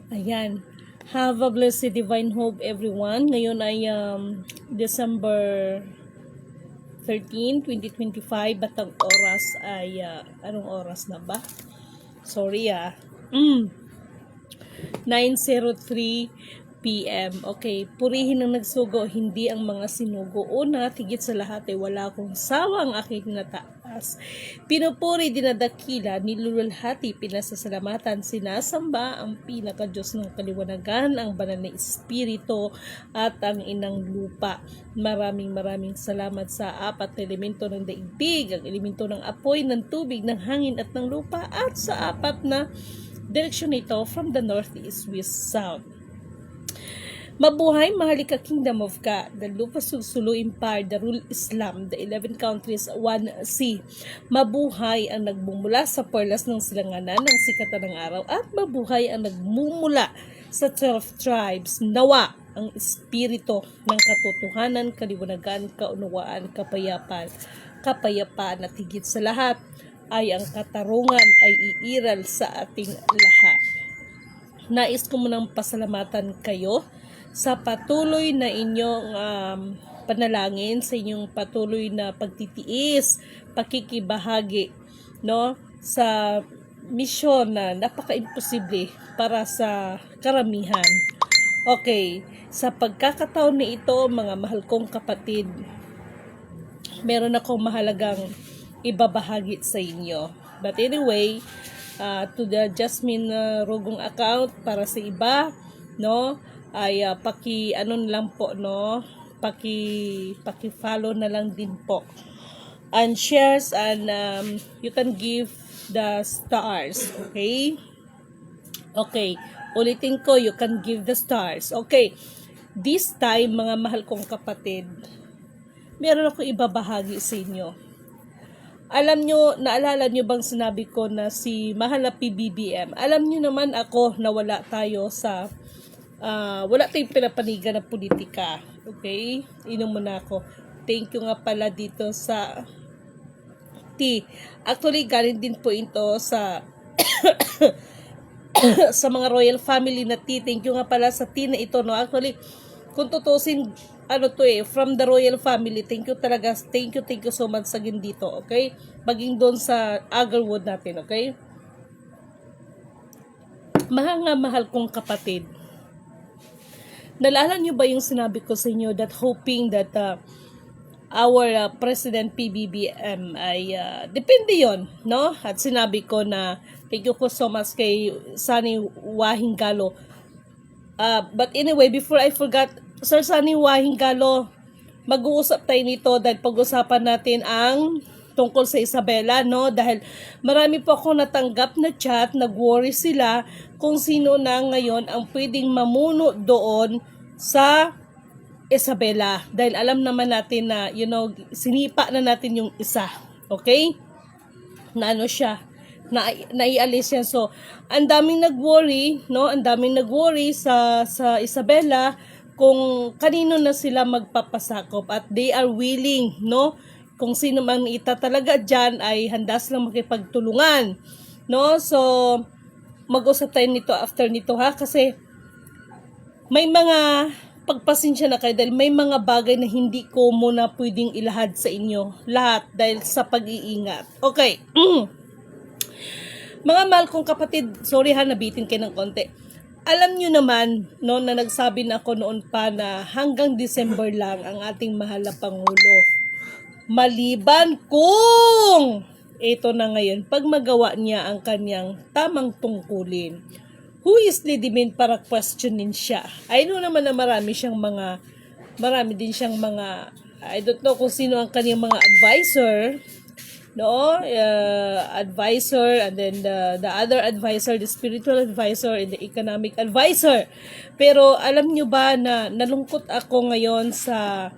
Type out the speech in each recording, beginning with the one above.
Ayan. Have a blessed divine hope everyone. Ngayon ay December 13, 2025. At ang oras ay, anong oras na ba? Sorry 9:03 PM. Okay, purihin ang nagsugo, hindi ang mga sinugo. Una, tigit sa lahat ay wala akong sawang aking nataas. Pinupuri, dinadakila, nilululhati, pinasasalamatan, sinasamba ang pinaka-Diyos ng kaliwanagan, ang banal na Espiritu at ang inang lupa. Maraming salamat sa apat na elemento ng daigdig, ang elemento ng apoy, ng tubig, ng hangin at ng lupa, at sa apat na direksyon nito from the northeast, west, south. Mabuhay, mahalika Kingdom of God, the Lupa Sugsulu Empire, the Rule Islam, the 11 countries, 1C. Mabuhay ang nagmumula sa perlas ng silanganan ng sikatan ng araw, at mabuhay ang nagmumula sa 12 tribes. Nawa ang espiritu ng katotohanan, kaliwanagan, kaunawaan, kapayapaan at higit sa lahat ay ang katarungan ay iiral sa ating lahat. Nais ko munang pasalamatan kayo sa patuloy na inyong panalangin, sa inyong patuloy na pagtitiis, pakikibahagi, no, sa misyon na napaka-imposible para sa karamihan. Okay, sa pagkakataon na ito, mga mahal kong kapatid, meron akong mahalagang ibabahagi sa inyo. But anyway, to the Jasmine Rugong account, para sa iba, no, ay lang po, no, paki-follow na lang din po, and shares, and you can give the stars. Okay, ulitin ko, you can give the stars. Okay, this time, mga mahal kong kapatid, meron ako ibabahagi sa inyo. Alam nyo, naalala nyo bang sinabi ko na si mahal na PBBM? Alam nyo naman ako na wala tayo sa wala tayong pinapanigan na politika. Okay? Inom muna ako. Thank you nga pala dito sa tea. Actually, galing din po ito sa sa mga royal family na tea. Thank you nga pala sa tea na ito, no? Actually, kung tutusin, from the royal family. Thank you talaga. Thank you so much sa dito, okay? Maging doon sa Agarwood natin, okay? Mahal kong kapatid, naalala nyo ba yung sinabi ko sa inyo that hoping that our President PBBM ay depende yon, no? At sinabi ko na thank you so much kay Sunny Wahingalo. But anyway, before I forgot, Sir Sunny Wahingalo, mag-uusap tayo nito dahil pag-usapan natin ang tungkol sa Isabela, no? Dahil marami po ako natanggap na chat, nag-worry sila kung sino na ngayon ang pwedeng mamuno doon sa Isabela. Dahil alam naman natin na, sinipa na natin yung isa. Okay? Na siya, naialis yan. So, ang daming nag-worry, no? Ang daming nag-worry sa Isabela kung kanino na sila magpapasakop, at they are willing, no? Kung sino man talaga dyan ay handa silang makipagtulungan, no? So, mag-usap tayo nito after nito, ha? Kasi may mga pagpasensya na kayo dahil may mga bagay na hindi ko muna pwedeng ilahad sa inyo lahat dahil sa pag-iingat. Okay. Mga mahal kong kapatid, sorry ha, nabitin kayo ng konti. Alam nyo naman, no, na nagsabi na ako noon pa na hanggang December lang ang ating mahal na Pangulo. Maliban kung ito na ngayon, pag magawa niya ang kanyang tamang tungkulin, who is leading para questionin siya? I know naman na marami din siyang mga, I don't know kung sino ang kanyang mga advisor, no? Advisor, and then the other advisor, the spiritual advisor, and the economic advisor. Pero alam nyo ba na nalungkot ako ngayon sa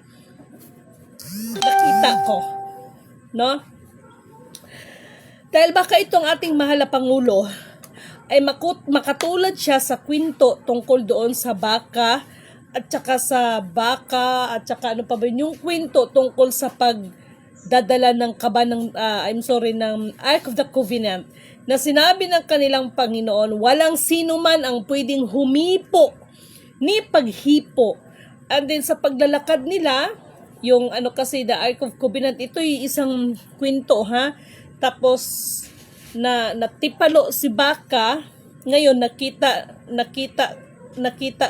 nakita ko, no? Dahil baka itong ating mahal na Pangulo ay makatulad siya sa kwento tungkol doon sa baka, at saka ano pa ba yung kwento tungkol sa pagdadala ng kaba ng ng Ark of the Covenant na sinabi ng kanilang Panginoon, walang sino man ang pwedeng humipo ni paghipo. And then sa paglalakad nila, yung ano kasi the Ark of Covenant, ito yung isang kwento ha. Tapos natipalo si Baka, ngayon nakita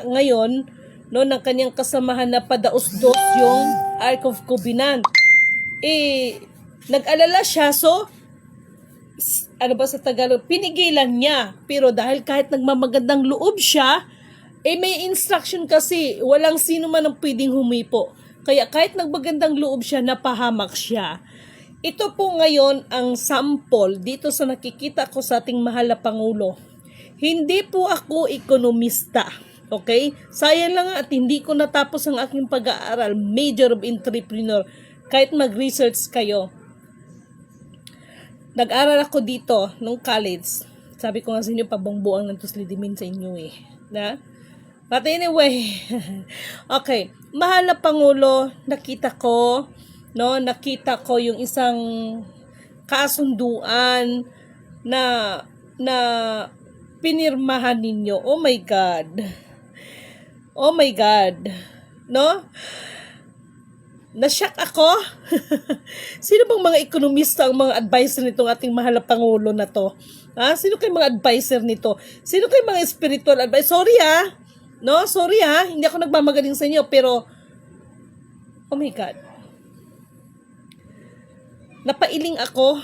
ngayon no ng kanyang kasamahan na padaos-dos yung Ark of Covenant. Nag-alala siya, so ano ba sa Tagalog, pinigilan niya. Pero dahil kahit nagmamagandang loob siya, may instruction kasi, walang sino man ang pwedeng humipo. Kaya kahit nagmagandang loob siya, napahamak siya. Ito po ngayon ang sample dito sa nakikita ko sa ating mahal na Pangulo. Hindi po ako ekonomista. Okay? Sayang lang at hindi ko natapos ang aking pag-aaral, major of entrepreneur. Kahit mag-research kayo. Nag-aral ako dito nung college. Sabi ko nga sa inyo, pabongbuang ng tuslidimin sa inyo eh. Na? But anyway, okay. Mahal na Pangulo, nakita ko yung isang kasunduan na pinirmahan ninyo. Oh my God. Oh my God. No? Nasyak ako. Sino bang mga ekonomista ang mga advisor nitong ating mahal na Pangulo na to? Ha? Sino kayo mga advisor nito? Sino kayo mga spiritual advisor? Sorry ha. No, sorry ha. Hindi ako nagmamagaling sa inyo, pero oh my God. Napailing ako.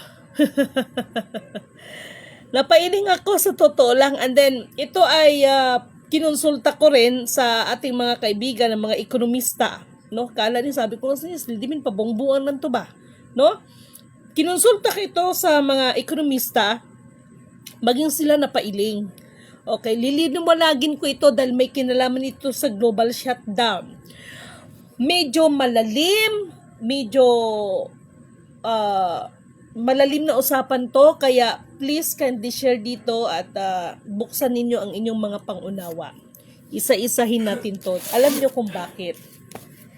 Napailing ako sa totoo lang. And then, ito ay kinonsulta ko rin sa ating mga kaibigan ng mga ekonomista. No? Kala niya, sabi ko, hindi min pabongbuan lang to ba? No? Kinonsulta ko ito sa mga ekonomista, maging sila napailing. Okay, liliwanagin ko ito dahil may kinalaman ito sa global shutdown. Medyo malalim, malalim na usapan to, kaya please kindly share dito at buksan ninyo ang inyong mga pangunawa. Isa-isahin natin to. Alam niyo kung bakit.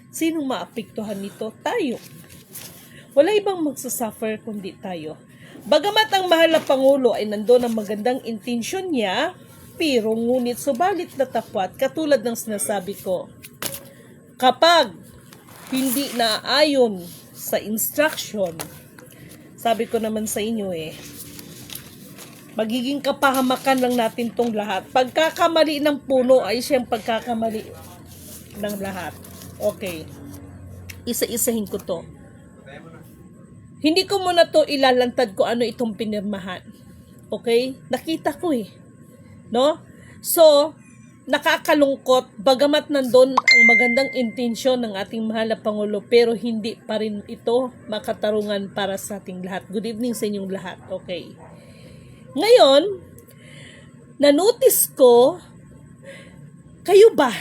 Sinong maapektuhan nito? Tayo. Wala ibang magsasuffer kundi tayo. Bagamat ang mahal na Pangulo ay nandoon ang magandang intensyon niya, pero ngunit subalit na tapat, katulad ng sinasabi ko, kapag hindi naayon sa instruction, sabi ko naman sa inyo magiging kapahamakan lang natin tong lahat. Pagkakamali ng puno ay siyang pagkakamali ng lahat. Okay. Isa-isahin ko to. Hindi ko muna to ilalantad ko ano itong pinirmahan. Okay? Nakita ko no? So, nakakalungkot, bagamat nandun ang magandang intensyon ng ating mahal na Pangulo, pero hindi pa rin ito makatarungan para sa ating lahat. Good evening sa inyong lahat. Okay. Ngayon, na-notice ko, kayo ba?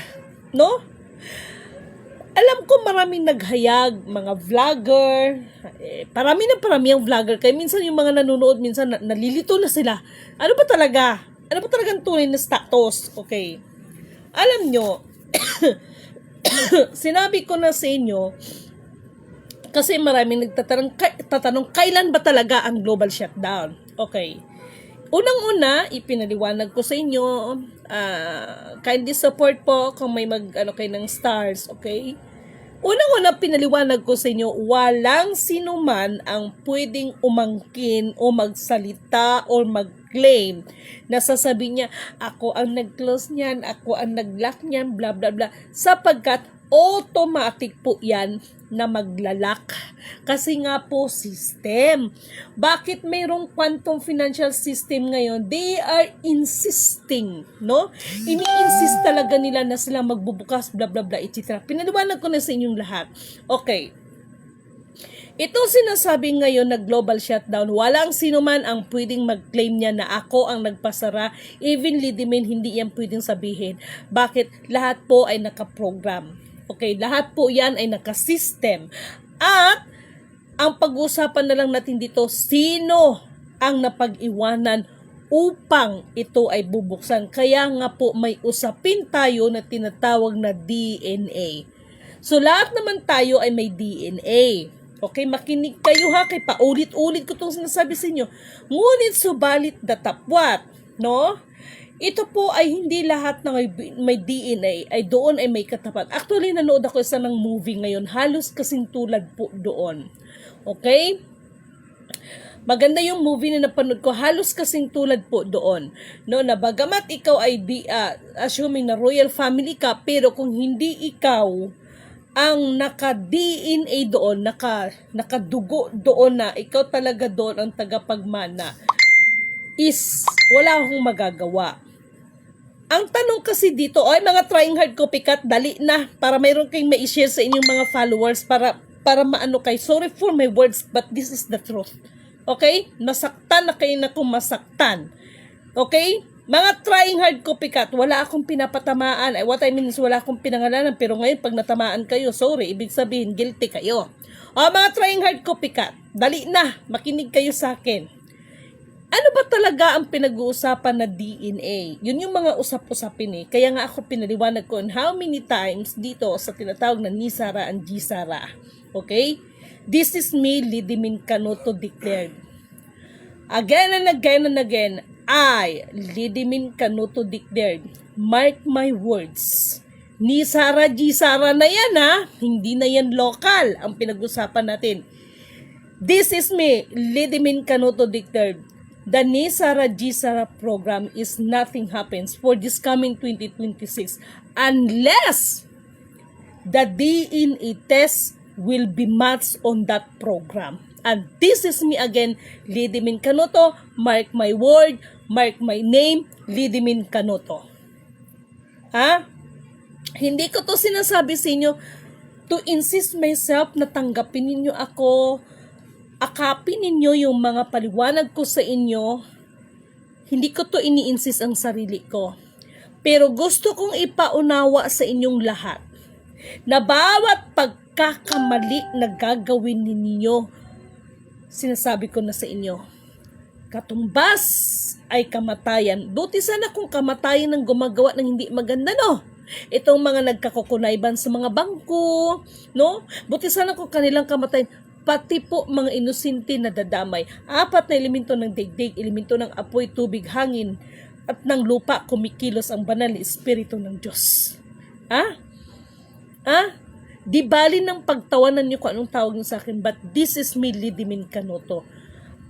No? Alam ko maraming naghayag, mga vlogger, parami ang vlogger. Kaya minsan yung mga nanonood, minsan nalilito na sila. Ano ba talagang tunay na status? Okay. Alam nyo, sinabi ko na sa inyo, kasi maraming tatanong, kailan ba talaga ang global shutdown? Okay. Unang-una, ipinaliwanag ko sa inyo, kindly support po kung may kayo ng stars, okay? Unang-una, pinaliwanag ko sa inyo, walang sino man ang pwedeng umangkin o magsalita o mag-claim na sasabihin niya, ako ang nag-close niyan, ako ang nag-lock niyan, blah blah blah, sapagkat automatic po yan na maglalak. Kasi nga po, system. Bakit mayroong quantum financial system ngayon? They are insisting, no? Ini-insist talaga nila na sila magbubukas, blah, blah, blah, etc. Pinaliwanag ko na sa inyong lahat. Okay. Ito sinasabi ngayon na global shutdown, walang sino man ang pwedeng mag-claim niya na ako ang nagpasara, even Lidimin, hindi yan pwedeng sabihin. Bakit? Lahat po ay nakaprogram. Okay, lahat po yan ay nakasystem. At ang pag-uusapan na lang natin dito, sino ang napag-iwanan upang ito ay bubuksan. Kaya nga po may usapin tayo na tinatawag na DNA. So lahat naman tayo ay may DNA. Okay, makinig kayo ha, kay paulit-ulit ko itong sinasabi sa inyo. Ngunit subalit datapwat, no? Ito po ay hindi lahat ng may DNA ay doon ay may katapat. Actually, nanood ako isa ng movie ngayon, halos kasing tulad po doon. Okay? Maganda yung movie na napanood ko, halos kasing tulad po doon. No, na bagamat ikaw ay assuming na royal family ka, pero kung hindi ikaw ang naka-DNA doon, nakadugo doon na ikaw talaga doon ang tagapagmana, is wala akong magagawa. Ang tanong kasi dito, ay mga trying hard copycat, dali na para mayroon kayong ma-share sa inyong mga followers para maano kayo. Sorry for my words, but this is the truth. Okay? Masaktan na kayo na kung masaktan. Okay? Mga trying hard copycat, wala akong pinapatamaan. What I mean is wala akong pinangalanan, pero ngayon pag natamaan kayo, sorry, ibig sabihin guilty kayo. O mga trying hard copycat, dali na, makinig kayo sa akin. Ano ba talaga ang pinag-uusapan na DNA? Yun yung mga usap-usapin eh. Kaya nga ako pinaliwanag ko on how many times dito sa tinatawag na Nisara and Gisara. Okay? This is me, Lidimin Canuto declared. Again and again and again, I, Lidimin Canuto declared, mark my words. Nisara, Gisara na yan ha. Hindi na yan local ang pinag-usapan natin. This is me, Lidimin Canuto declared. The Nisara Gisara program is nothing happens for this coming 2026 unless the DNA test will be matched on that program. And this is me again, Lidimin Canuto. Mark my word, mark my name, Lidimin Canuto. Ha? Hindi ko to sinasabi sa inyo to insist myself na tanggapin ninyo ako, akapin ninyo yung mga paliwanag ko sa inyo. Hindi ko to ini-insist ang sarili ko. Pero gusto kong ipaunawa sa inyong lahat na bawat pagkakamali na gagawin ninyo, sinasabi ko na sa inyo, katumbas ay kamatayan. Buti sana kung kamatayan ng gumagawa ng hindi maganda, no? Itong mga nagkakukunayban sa mga bangko, no? Buti sana kung kanilang kamatayan, pati po mga inosente na dadamay. 4 na elemento ng daigdig, elemento ng apoy, tubig, hangin, at ng lupa, kumikilos ang banal na espiritu ng Diyos. Ha? Ha? Di bali ng pagtawanan niyo kung anong tawag niyo sa akin, but this is me, Lidimin Canuto.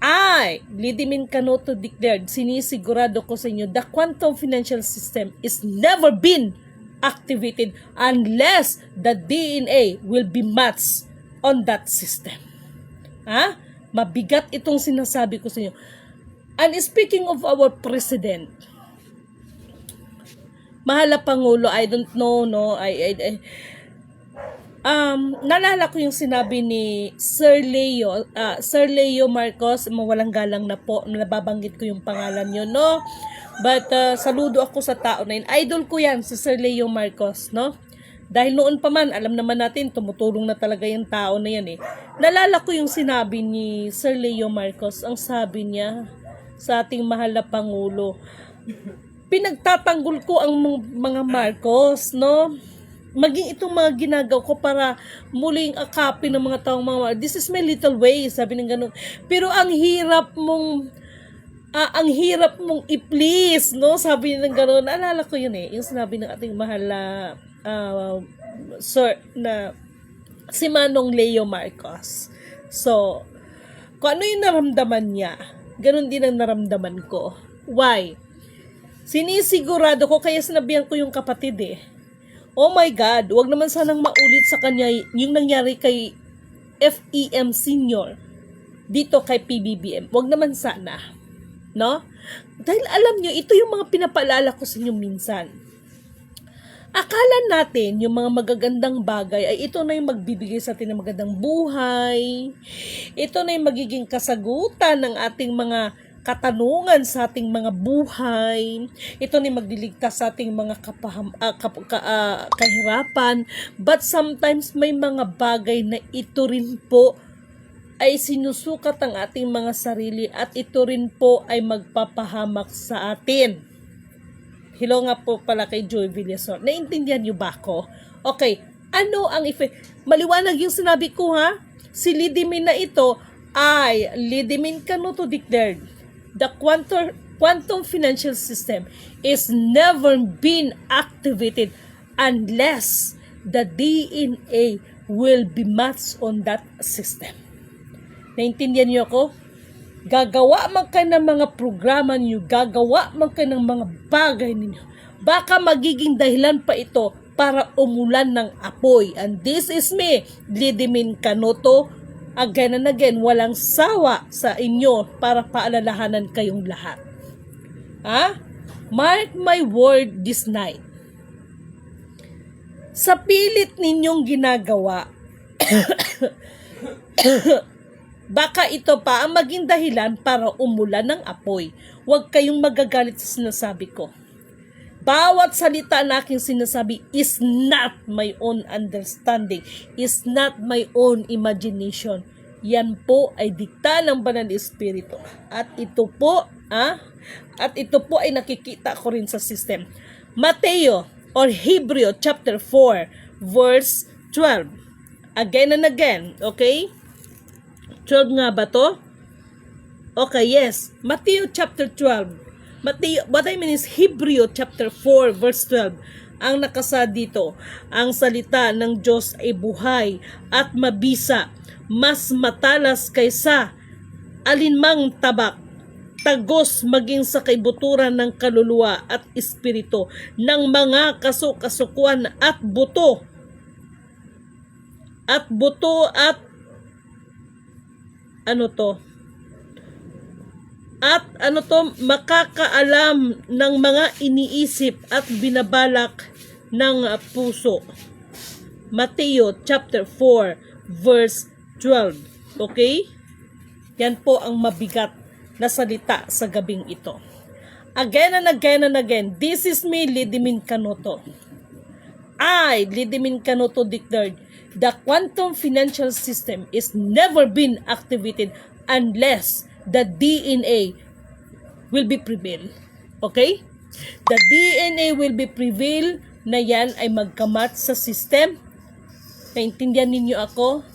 I, Lidimin Canuto declared, sinisigurado ko sa inyo, the quantum financial system is never been activated unless the DNA will be matched on that system. Ha? Mabigat itong sinasabi ko sa inyo. And speaking of our president, mahal na Pangulo, I don't know, no, nalala ko yung sinabi ni Sir Leo Marcos, mawalang galang na po, nababanggit ko yung pangalan yun, no? But saludo ako sa tao na yun. Idol ko yan, si Sir Leo Marcos, no? Dahil noon pa man, alam naman natin, tumutulong na talaga yung tao na yan eh. Nalala ko yung sinabi ni Sir Leo Marcos, ang sabi niya sa ating mahal na Pangulo, pinagtatanggol ko ang mga Marcos, no? Maging itong mga ginagaw ko para muling akapin ng mga taong mga, this is my little way, sabi ng ganun. Pero ang hirap mong i-please, no? Sabi ng ganun. Naalala ko yun eh, yung sinabi ng ating mahal na sir na si Manong Leo Marcos. So, kung ano yung naramdaman niya, ganun din ang naramdaman ko. Why? Sinisigurado ko, kaya sinabihan ko yung kapatid eh. Oh my God, wag naman sanang maulit sa kanya yung nangyari kay FEM Senior dito kay PBBM. Wag naman sana. No? Dahil alam nyo, ito yung mga pinapaalala ko sa inyo minsan. Akala natin yung mga magagandang bagay ay ito na yung magbibigay sa atin ng magandang buhay. Ito na yung magiging kasagutan ng ating mga katanungan sa ating mga buhay. Ito na yung magliligtas sa ating mga kahirapan. But sometimes may mga bagay na ito rin po ay sinusukat ang ating mga sarili at ito rin po ay magpapahamak sa atin. Hello nga po pala kay Joy Villasor. Naintindihan niyo ba ako? Okay, Ano ang effect? Maliwanag yung sinabi ko, ha? Si Lidimin na ito ay Lidimin Canuto declared the quantum financial system is never been activated unless the DNA will be matched on that system. Naintindihan niyo ako? Gagawa man kayo ng mga programa niyo, gagawa man kayo ng mga bagay ninyo, baka magiging dahilan pa ito para umulan ng apoy. And this is me, Lidimin Canuto, again and again, walang sawa sa inyo para paalalahanan kayong lahat. Ha? Mark my word this night. Sa pilit ninyong ginagawa, baka ito pa ang maging dahilan para umulan ng apoy. Huwag kayong magagalit sa sinasabi ko. Bawat salita na aking sinasabi is not my own understanding, is not my own imagination. Yan po ay dikta ng Banal na Espiritu. At ito po ay nakikita ko rin sa system. Mateo or Hebrew chapter 4 verse 12. Again and again, okay? 12 nga ba to? Okay, yes. Matthew chapter 12. Matthew, what I mean is Hebrew chapter 4 verse 12. Ang nakasa dito, ang salita ng Diyos ay buhay at mabisa, mas matalas kaysa alinmang tabak, tagos maging sa kaibuturan ng kaluluwa at espiritu, ng mga kasukasukuan at buto at makakaalam ng mga iniisip at binabalak ng puso. Mateo chapter 4 verse 12. Okay? Yan po ang mabigat na salita sa gabing ito. Again and again and again, this is me, Lidimin Canuto. I, Lidimin Canuto, declared the quantum financial system is never been activated unless the DNA will be prevail. Okay? The DNA will be prevail na yan ay magkamat sa system. Naintindihan ninyo ako?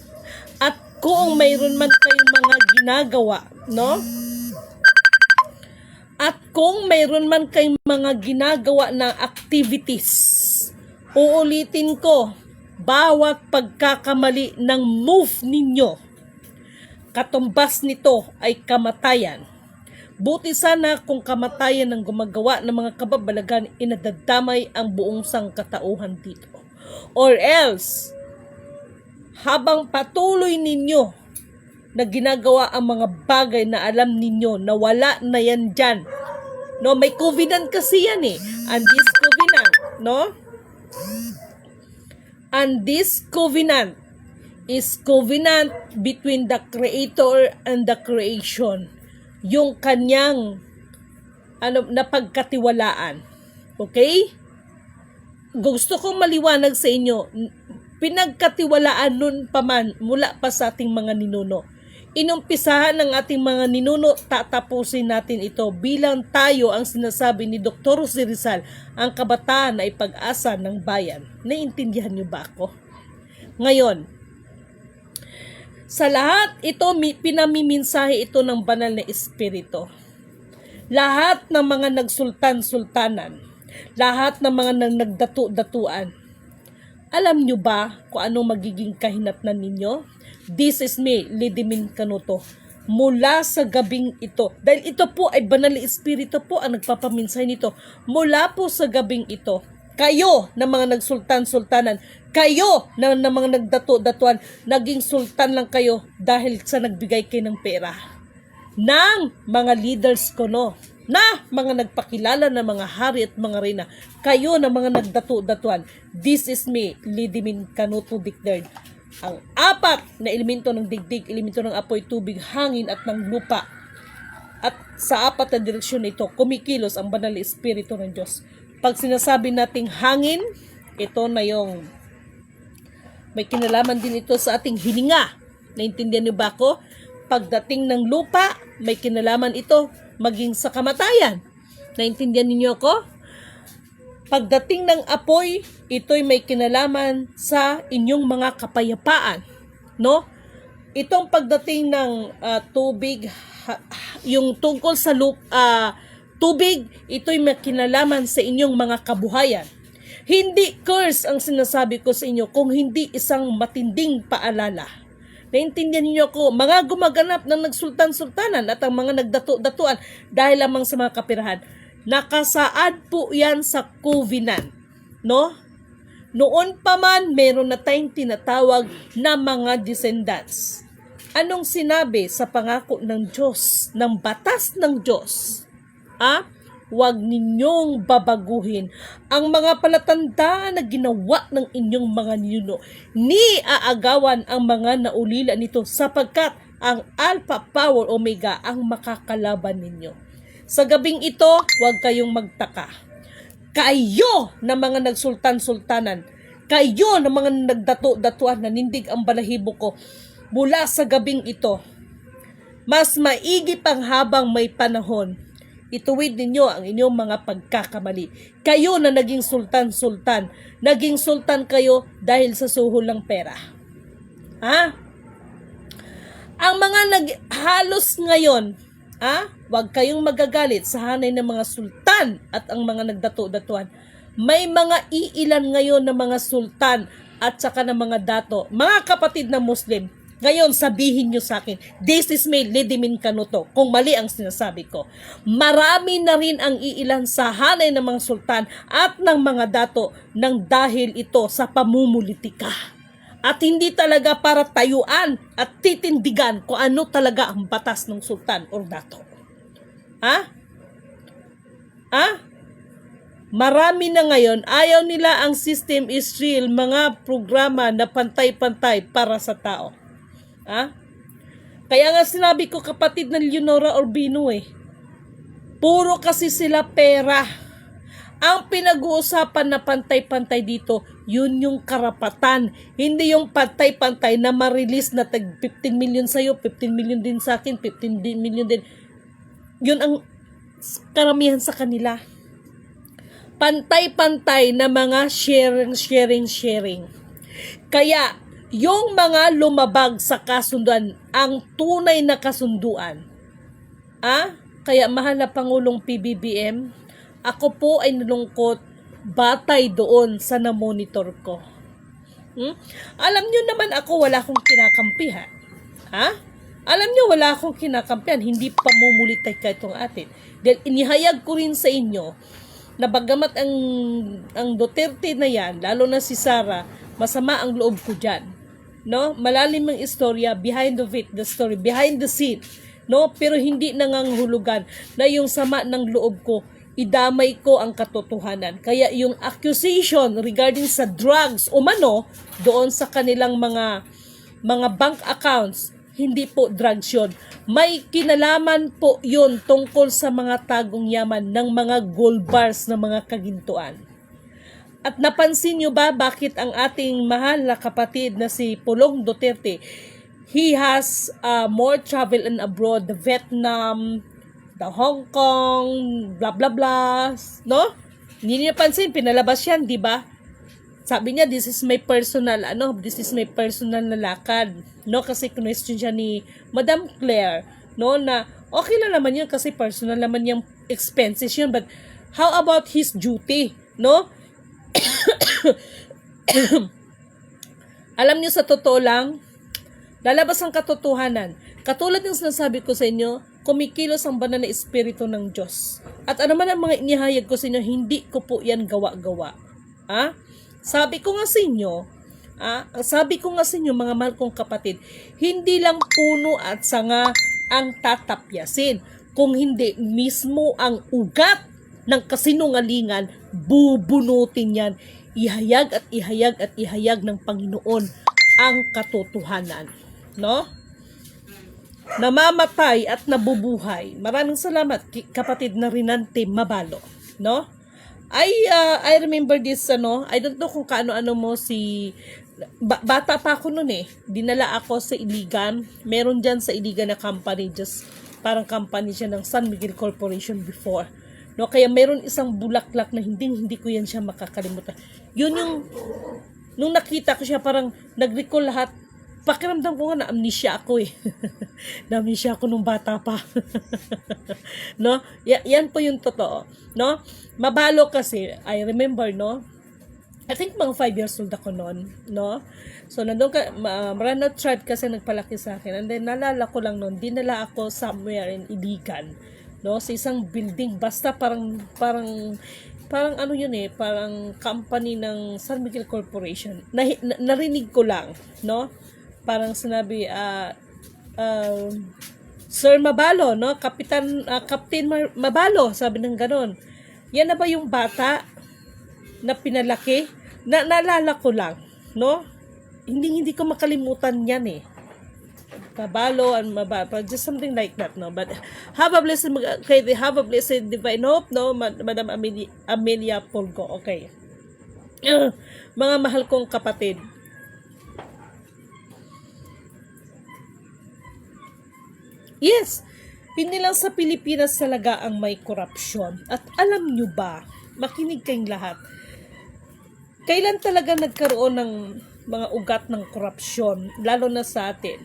At kung mayroon man kayong mga ginagawa, no? At kung mayroon man kayong mga ginagawa na activities, uulitin ko, bawat pagkakamali ng move ninyo, katumbas nito ay kamatayan. Buti sana kung kamatayan ng gumagawa ng mga kababalagan, inadadamay ang buong sangkatauhan dito. Or else, habang patuloy ninyo na ginagawa ang mga bagay na alam ninyo na wala na yan dyan. No, may covenant kasi yan eh. And this covenant, no? And this covenant is covenant between the Creator and the creation. Yung kanyang napagkatiwalaan. Okay? Gusto kong maliwanag sa inyo, pinagkatiwalaan nun pa man mula pa sa ating mga ninuno. Inumpisahan ng ating mga ninuno, tatapusin natin ito bilang tayo ang sinasabi ni Dr. Jose Rizal, ang kabataan ay pag-asa ng bayan. Naiintindihan niyo ba ako? Ngayon, sa lahat ito, pinamiminsahe ito ng Banal na Espiritu. Lahat ng mga nagsultan-sultanan, lahat ng mga nagdatu-datuan, alam nyo ba kung anong magiging kahinatnan ninyo? This is me, Lidimin Canuto. Mula sa gabing ito, dahil ito po ay Banal na Espiritu po ang nagpapaminsay nito. Mula po sa gabing ito, kayo na mga nagsultan-sultanan, kayo na mga nagdatu-datuan, naging sultan lang kayo dahil sa nagbigay kayo ng pera. Ng mga leaders ko, no? Na mga nagpakilala na mga hari at mga reyna, kayo na mga nagdatu-datuan. This is me, Lidimin Canuto, declared. Ang apat na elemento ng digdig, elemento ng apoy, tubig, hangin at ng lupa. At sa apat na direksyon ito, kumikilos ang Banal na Espiritu ng Diyos. Pag sinasabi nating hangin, ito na yung may kinalaman din ito sa ating hininga. Naintindihan niyo ba ako? Pagdating ng lupa, may kinalaman ito maging sa kamatayan. Naintindihan niyo ako? pagdating ng apoy, ito'y may kinalaman sa inyong mga kapayapaan, no? Itong pagdating ng tubig, yung tungkol sa tubig, ito'y may kinalaman sa inyong mga kabuhayan. Hindi curse ang sinasabi ko sa inyo, kung hindi isang matinding paalala. Naintindihan niyo ko, mga gumaganap ng nagsultan-sultanan at ang mga nagdato-datuan dahil lamang sa mga kapirahan. Nakasaad po yan sa covenant, no? Noon pa man, meron na tayong tinatawag na mga descendants. Anong sinabi sa pangako ng Diyos, ng batas ng Diyos? Huwag ninyong babaguhin ang mga palatandaan na ginawa ng inyong mga ninuno, ni aagawan ang mga naulila nito, sapagkat ang Alpha, Power, Omega ang makakalaban ninyo. Sa gabing ito, huwag kayong magtaka. Kayo na mga nagsultan-sultanan, kayo na mga nagdato-datuan, nanindig ang balahibo ko mula sa gabing ito. Mas maigi pang habang may panahon, ituwid ninyo ang inyong mga pagkakamali. Kayo na naging sultan-sultan, naging sultan kayo dahil sa suhol ng pera. Ang mga naghalos ngayon, huwag kayong magagalit sa hanay ng mga sultan at ang mga nagdato-datuan. May mga iilan ngayon na mga sultan at saka ng mga dato. Mga kapatid na Muslim, ngayon sabihin nyo sa akin, this is me, Lidimin Canuto, kung mali ang sinasabi ko. Marami na rin ang iilan sa hanay ng mga sultan at ng mga dato nang dahil ito sa pamumulitika. At hindi talaga para tayuan at titindigan kung ano talaga ang batas ng sultan o dato. Marami na ngayon, ayaw nila ang system is real, mga programa na pantay-pantay para sa tao. Kaya nga sinabi ko, kapatid ng Leonora Urbino, puro kasi sila pera. Ang pinag-uusapan na pantay-pantay dito, yun yung karapatan. Hindi yung pantay-pantay na ma-release na tag 15 million sa'yo, 15 million din sa akin, 15 million din. Yun ang karamihan sa kanila. Pantay-pantay na mga sharing. Kaya, yung mga lumabag sa kasunduan, ang tunay na kasunduan, kaya mahal na Pangulong PBBM, ako po ay nalungkot batay doon sa na-monitor ko. Alam nyo naman ako, wala akong kinakampihan. Alam nyo, wala akong kinakampihan, hindi pa mumulitay ka itong atin. Dahil inihayag ko rin sa inyo, na bagamat ang Duterte na yan, lalo na si Sara, masama ang loob ko dyan. No? Malalim ang istorya, behind the story, behind the scene. No? Pero hindi nanganghulugan na yung sama ng loob ko, idamay ko ang katotohanan. Kaya yung accusation regarding sa drugs umano doon sa kanilang mga bank accounts, hindi po drugs yun. May kinalaman po yun tungkol sa mga tagong yaman ng mga gold bars na mga kagintuan. At napansin nyo ba bakit ang ating mahal na kapatid na si Pulong Duterte, he has more travel and abroad, the Vietnam, the Hong Kong, blah blah blah, no? Hindi niya pansin, pinalabas yan, di ba? Sabi niya, this is my personal na lakad, no? Kasi question siya ni Madam Claire, no, na okay lang naman yun kasi personal naman yung expenses yun, but how about his duty, no? Alam niyo, sa totoo lang, lalabas ang katotohanan. Katulad ng sinasabi ko sa inyo, kumikilos ang banal na espiritu ng Diyos. At ano man ang mga inihayag ko sa inyo, hindi ko po yan gawa-gawa. Sabi ko nga sa inyo, mga mahal kong kapatid, hindi lang puno at sanga ang tatapyasin. Kung hindi, mismo ang ugat ng kasinungalingan, bubunutin yan. Ihayag at ihayag at ihayag ng Panginoon ang katotohanan. No? Namamatay at nabubuhay. Maraming salamat, kapatid na Rinante Mabalo. No? I remember this, I don't know kung kaano-ano mo bata pa ako noon dinala ako sa Iligan. Meron dyan sa Iligan na company, just parang company siya ng San Miguel Corporation before. No, kaya mayroon isang bulaklak na hindi ko yan siya makakalimutan. Yun yung, nung nakita ko siya, parang nag-recall lahat. Pakiramdam ko nga na amnesia ako eh. Na amnesia ako nung bata pa. No? Yan po yung totoo. No? Mabalo kasi, I remember, no? I think mga 5 years old ako noon, no? So, nandun ka, Marano tribe kasi nagpalaki sa akin. And then, nalala ko lang noon, dinala ako somewhere in Iligan, no? Sa isang building, basta parang ano yun eh, parang company ng San Miguel Corporation. Narinig ko lang, no? Parang sinabi, Sir Mabalo, no? Captain Mabalo, sabi ng ganon. Yan na ba yung bata na pinalaki? Naalala ko lang, no? Hindi ko makalimutan yan eh. Kabalo and Mabalo, just something like that, no? But have a blessed divine hope, no? Madam Amelia Pulgo. Okay. Mga mahal kong kapatid, yes, hindi lang sa Pilipinas talaga ang may korupsyon. At alam nyo ba, makinig kayong lahat, kailan talaga nagkaroon ng mga ugat ng korupsyon, lalo na sa atin?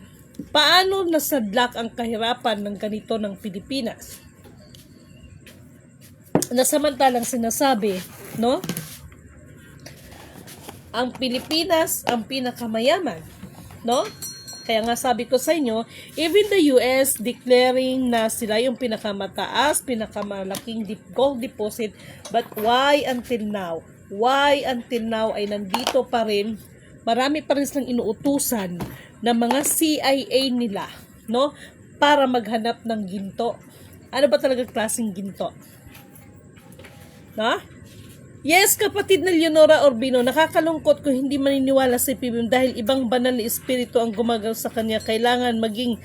Paano nasadlak ang kahirapan ng ganito ng Pilipinas? Na samantalang sinasabi, no? Ang Pilipinas ang pinakamayaman, no? Kaya nga sabi ko sa inyo, even the US declaring na sila yung pinakamataas, pinakamalaking gold deposit, but why until now? Why until now ay nandito pa rin, marami pa rin silang inuutusan ng mga CIA nila, no? Para maghanap ng ginto. Ano ba talaga klaseng ginto? Na? Yes, kapatid na Leonora Urbino, nakakalungkot kung hindi maniniwala si PBBM dahil ibang banal na espiritu ang gumagaw sa kanya. Kailangan maging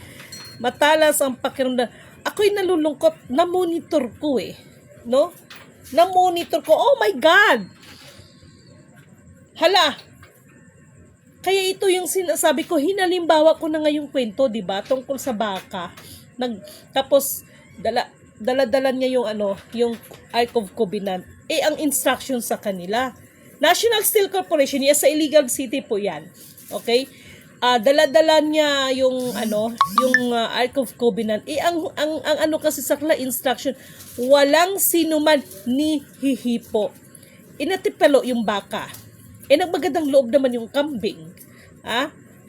matalas ang pakiramdam. Ako'y nalulungkot, na-monitor ko eh. No? Na-monitor ko, oh my God! Hala! Kaya ito yung sinasabi ko, hinalimbawa ko na ngayong kwento, di ba? Tungkol sa baka. Tapos, dala-dala niya yung yung Ark of Covenant. Ang instruction sa kanila. National Steel Corporation, yes, sa illegal city po yan. Okay? Dala-dala niya yung Ark of Covenant. Ang kasi sa kanila instruction, walang sinuman ni hihipo. Inatipalo yung baka. Nagmagandang loob naman yung kambing.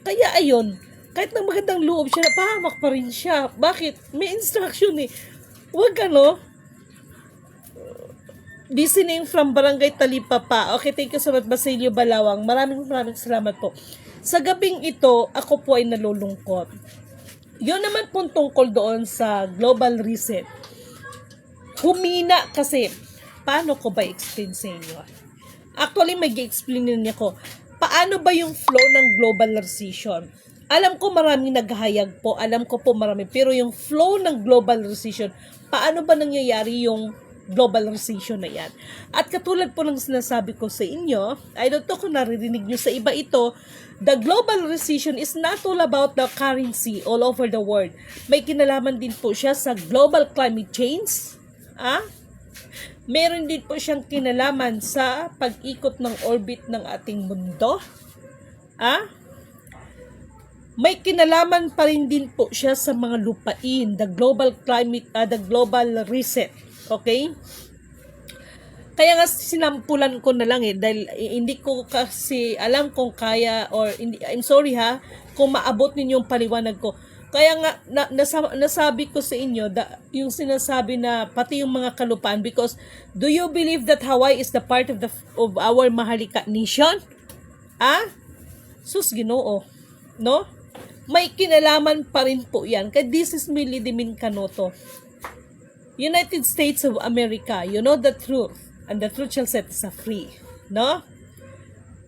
Kaya ayun, kahit nagmagandang loob siya, napahamak pa rin siya. Bakit? May instruction eh. Huwag listening from Barangay Talipapa. Okay, thank you so much, Basilio Balawang. Maraming salamat po. Sa gabing ito, ako po ay nalulungkot. Yun naman po tungkol doon sa global reset. Humina kasi. Paano ko ba explain sa inyo? Actually, may i-explain niya ko. Paano ba yung flow ng global recession? Alam ko maraming naghahayag po. Alam ko po marami. Pero yung flow ng global recession, paano ba nangyayari yung global recession na yan? At katulad po ng sinasabi ko sa inyo, I don't know kung naririnig nyo sa iba ito, the global recession is not all about the currency all over the world. May kinalaman din po siya sa global climate change. Meron din po siyang kinalaman sa pag-ikot ng orbit ng ating mundo. May kinalaman pa rin din po siya sa mga lupain, the global climate, the global reset. Okay? Kaya nga sinampulan ko na lang dahil hindi ko kasi alam kung kaya or hindi, I'm sorry kung maabot ninyong paliwanag ko. Kaya nga nasabi ko sa inyo yung sinasabi na pati yung mga kalupaan, because do you believe that Hawaii is the part of our Maharlika nation? Sus Ginoo, no? May kinalaman pa rin po yan. Kaya this is Millie Dimin Canoto. United States of America, you know the truth, and the truth shall set us free. No?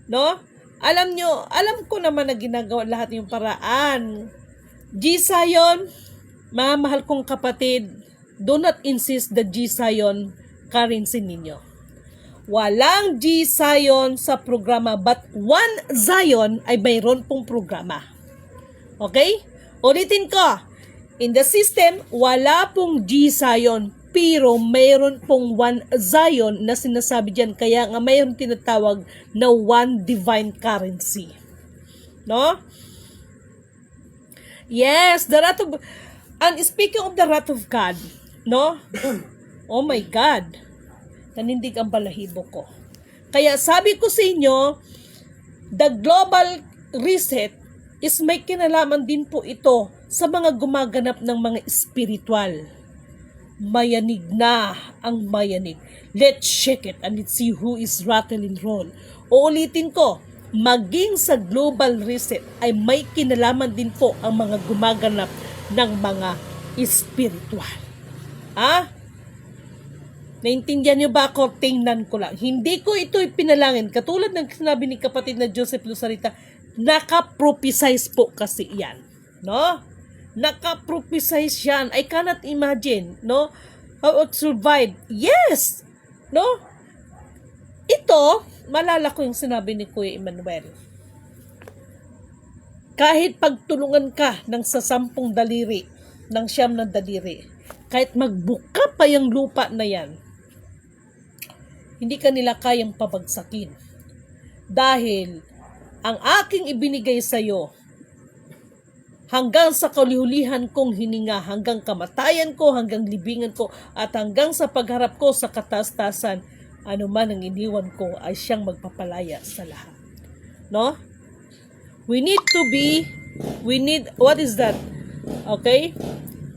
No? Alam ko naman na ginagawa lahat yung paraan. G-Zion, mga mahal kong kapatid, do not insist the G-Zion currency ninyo. Walang G-Zion sa programa, but one Zion ay mayroon pong programa. Okay? Ulitin ko. In the system, wala pong G-Zion, Pero mayroon pong one Zion na sinasabi diyan, kaya nga mayroon tinatawag na one divine currency. No? Yes, the wrath of, and speaking of the wrath of God, no? Oh my God. Nanindig ang balahibo ko. Kaya sabi ko sa inyo, the global reset is may kinalaman din po ito sa mga gumaganap ng mga spiritual. Mayanig na ang mayanig. Let's shake it and let's see who is rattle and roll. Uulitin ko, maging sa global reset ay may kinalaman din po ang mga gumaganap ng mga spiritual. Naintindihan niyo ba ako? Tingnan ko lang. Hindi ko ito ipinalangin. Katulad ng sinabi ni kapatid na Joseph Luzarita, naka-prophesize po kasi yan. No? Naka-prophesize yan. I cannot imagine, no? How it survived. Yes! No? Ito, malala ko yung sinabi ni Kuya Emmanuel. Kahit pagtulungan ka ng sa 10 daliri, ng 9 na daliri, kahit magbuka pa yung lupa na yan, hindi ka nila kayang pabagsakin. Dahil ang aking ibinigay sa iyo, hanggang sa kahulihan kong hininga, hanggang kamatayan ko, hanggang libingan ko, at hanggang sa pagharap ko sa kataas-tasan, ano man ang iniwan ko ay siyang magpapalaya sa lahat. No? What is that? Okay?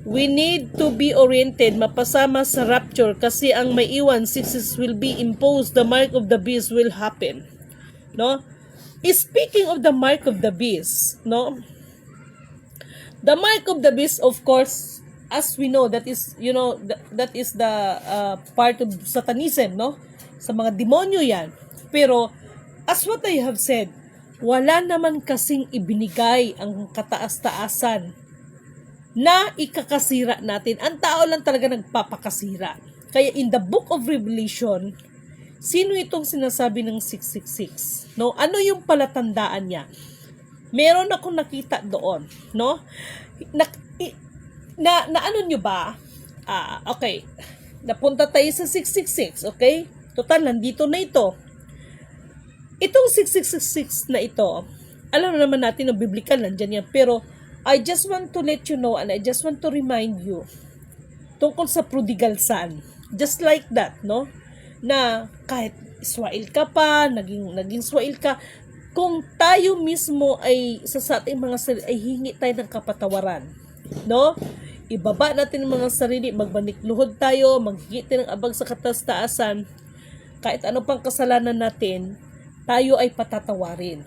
We need to be oriented, mapasama sa rapture, kasi ang may iwan, 6 will be imposed, the mark of the beast will happen. No? Speaking of the mark of the beast, no? The mark of the beast, of course, as we know, that is, that is the part of Satanism, no? Sa mga demonyo yan. Pero, as what I have said, wala naman kasing ibinigay ang kataas-taasan na ikakasira natin. Ang tao lang talaga nagpapakasira. Kaya in the book of Revelation, sino itong sinasabi ng 666? No? Ano yung palatandaan niya? Meron akong nakita doon, no? Na ano nyo ba? Okay. Napunta tayo sa 666, okay? Total, nandito na ito. Itong 666 na ito, alam naman natin na biblical, nandyan yan. Pero, I just want to let you know and I just want to remind you tungkol sa prodigal son. Just like that, no? Na kahit Israel ka pa, naging Israel ka, kung tayo mismo ay sa ating mga sarili ay hingi tayo ng kapatawaran, no? Ibaba natin ang mga sarili, magbanikluhod tayo, maghingi tayo ng abag sa kataas-taasan, kahit ano pang kasalanan natin, tayo ay patatawarin.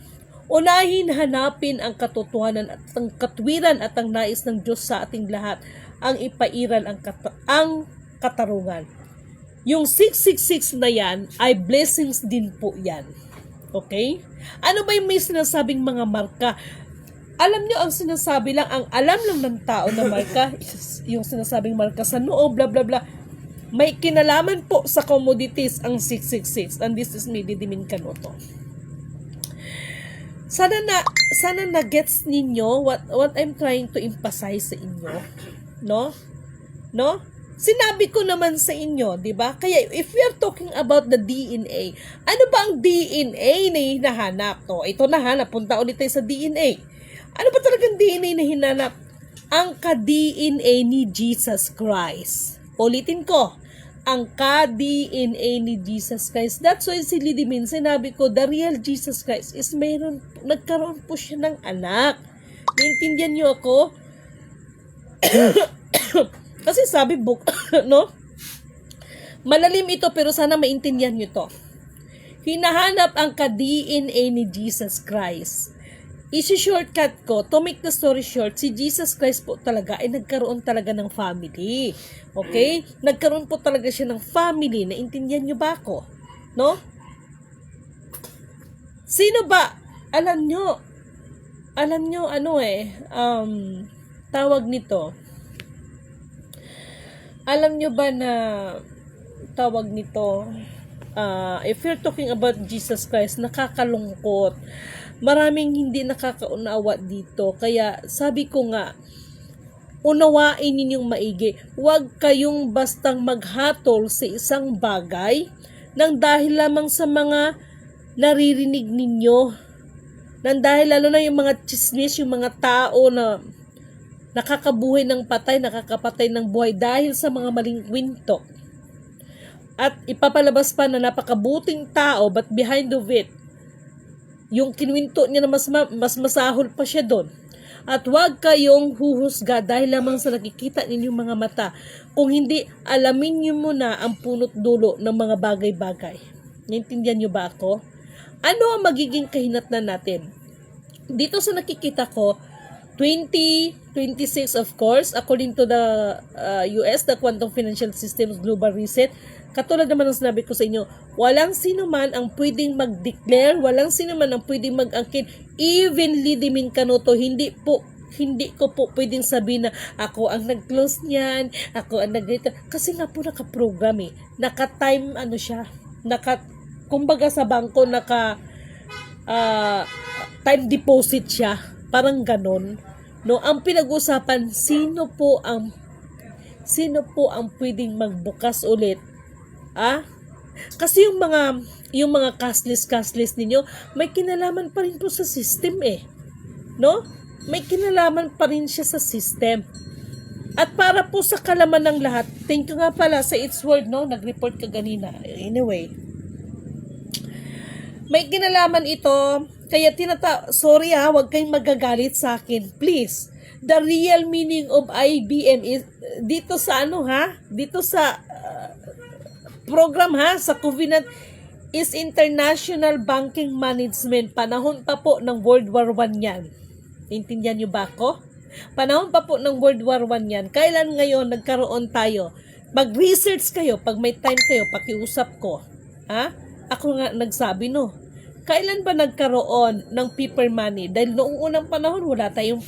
Unahin hanapin ang katotohanan at ang katwiran at ang nais ng Diyos sa ating lahat, ang ipairal ang katarungan. Yung 666 na yan ay blessings din po yan. Okay? Ano ba yung may sinasabing mga marka? Alam nyo, ang sinasabi lang, ang alam lang ng tao na marka, yung sinasabing marka sa noo, bla bla bla, may kinalaman po sa commodities ang 666. And this is me, Didimin Canoto. Sana na gets ninyo what I'm trying to emphasize sa inyo. No? No? Sinabi ko naman sa inyo, di ba? Kaya if we are talking about the DNA, ano ba ang DNA na hinahanap? O, ito na ha, napunta ulit tayo sa DNA. Ano ba talagang DNA na hinanap? Ang ka-DNA ni Jesus Christ. Ulitin ko, ang ka-DNA ni Jesus Christ. That's why si Lidimin, sinabi ko, the real Jesus Christ is nagkaroon po siya ng anak. Naintindihan niyo ako? Kasi sabi book, no? Malalim ito pero sana maintindihan niyo to. Hinahanap ang ka-DNA ni Jesus Christ. Isi-shortcut ko, to make the story short, si Jesus Christ po talaga ay nagkaroon talaga ng family. Okay? Nagkaroon po talaga siya ng family. Naintindihan niyo ba ako? No? Sino ba? Alam nyo, tawag nito. Alam nyo ba na tawag nito, if you're talking about Jesus Christ, nakakalungkot. Maraming hindi nakakaunawa dito. Kaya sabi ko nga, unawain ninyong maigi. Huwag kayong bastang maghatol sa isang bagay nang dahil lamang sa mga naririnig ninyo. Nang dahil lalo na yung mga chismis, yung mga tao na nakakabuhay ng patay, nakakapatay ng buhay dahil sa mga maling kwento. At ipapalabas pa na napakabuting tao, but behind of it, yung kinwento niya na mas masahol pa siya doon. At huwag kayong huhusga dahil lamang sa nakikita ninyong mga mata. Kung hindi, alamin niyo muna ang punot dulo ng mga bagay-bagay. Naintindihan niyo ba ako? Ano ang magiging kahinatnan natin? Dito sa nakikita ko, 2026 of course, according to the US, the Quantum Financial Systems Global Reset, katulad naman ng sinabi ko sa inyo, walang sino man ang pwedeng mag-declare, walang sino man ang pwedeng mag-angkin, even Lidimin Canoto, hindi ko po pwedeng sabihin na ako ang nag-close niyan, ako ang nag-rito. Kasi nga po naka-program naka-time siya, kumbaga sa bangko, time deposit siya. Parang ganon. No, ang pinag-usapan, sino po ang pwedeng magbukas ulit? Kasi yung mga cashless ninyo, may kinalaman pa rin po sa system no? May kinalaman pa rin siya sa system. At para po sa kalaman ng lahat, thank you nga pala sa It's Word, no? Nag-report ka ganina. Anyway, may kinalaman ito. Kaya sorry huwag kayong magagalit sa akin. Please. The real meaning of IBM is dito sa dito sa program sa Covenant is International Banking Management. Panahon pa po ng World War I yan. Intindihan niyo ba ako? Panahon pa po ng World War I yan. Kailan ngayon nagkaroon tayo? Mag-research kayo. Pag may time kayo, pakiusap ko. Ako nga nagsabi, no? Kailan ba nagkaroon ng paper money? Dahil noong unang panahon wala tayong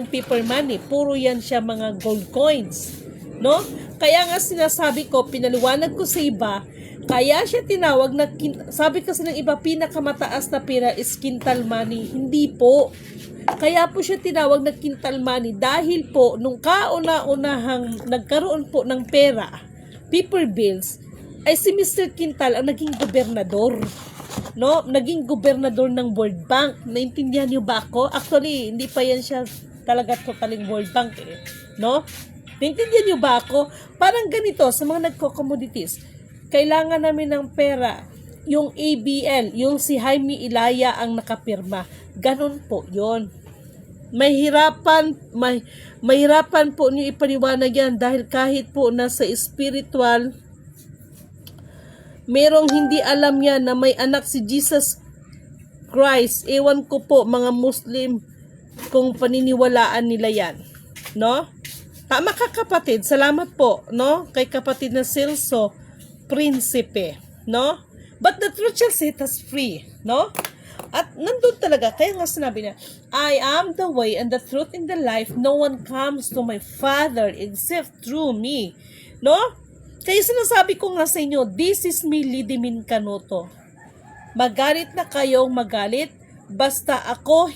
paper money. Puro yan siya mga gold coins, no? Kaya nga sinasabi ko, pinaliwanag ko sa iba, kaya siya tinawag na sabi kasi ng iba, pinakamataas na pera is quintal money. Hindi po. Kaya po siya tinawag na quintal money dahil po nung kauna-unahang nagkaroon po ng pera, paper bills, ay si Mr. Quintal ang naging gobernador. No? Naging gobernador ng World Bank. Naintindihan niyo ba ako? Actually, hindi pa yan siya talaga totaling World Bank no? Naintindihan niyo ba ako? Parang ganito, sa mga nagko-commodities, kailangan namin ng pera. Yung ABL, yung si Jaime Ilaya ang nakapirma. Ganon po yon. Mahirapan po niyo ipaniwanag yan dahil kahit po nasa spiritual, merong hindi alam yan na may anak si Jesus Christ. Ewan ko po mga Muslim kung paniniwalaan nila yan. No? Tama ka kapatid. Salamat po. No? Kay kapatid na Celso Prinsipe. No? But the truth shall set us free. No? At nandun talaga. Kaya nga sinabi niya, I am the way and the truth in the life. No one comes to my Father except through me. No? Kaya sinasabi ko nga sa inyo, this is me, Lidimin Canoto. Magalit na kayong magalit, basta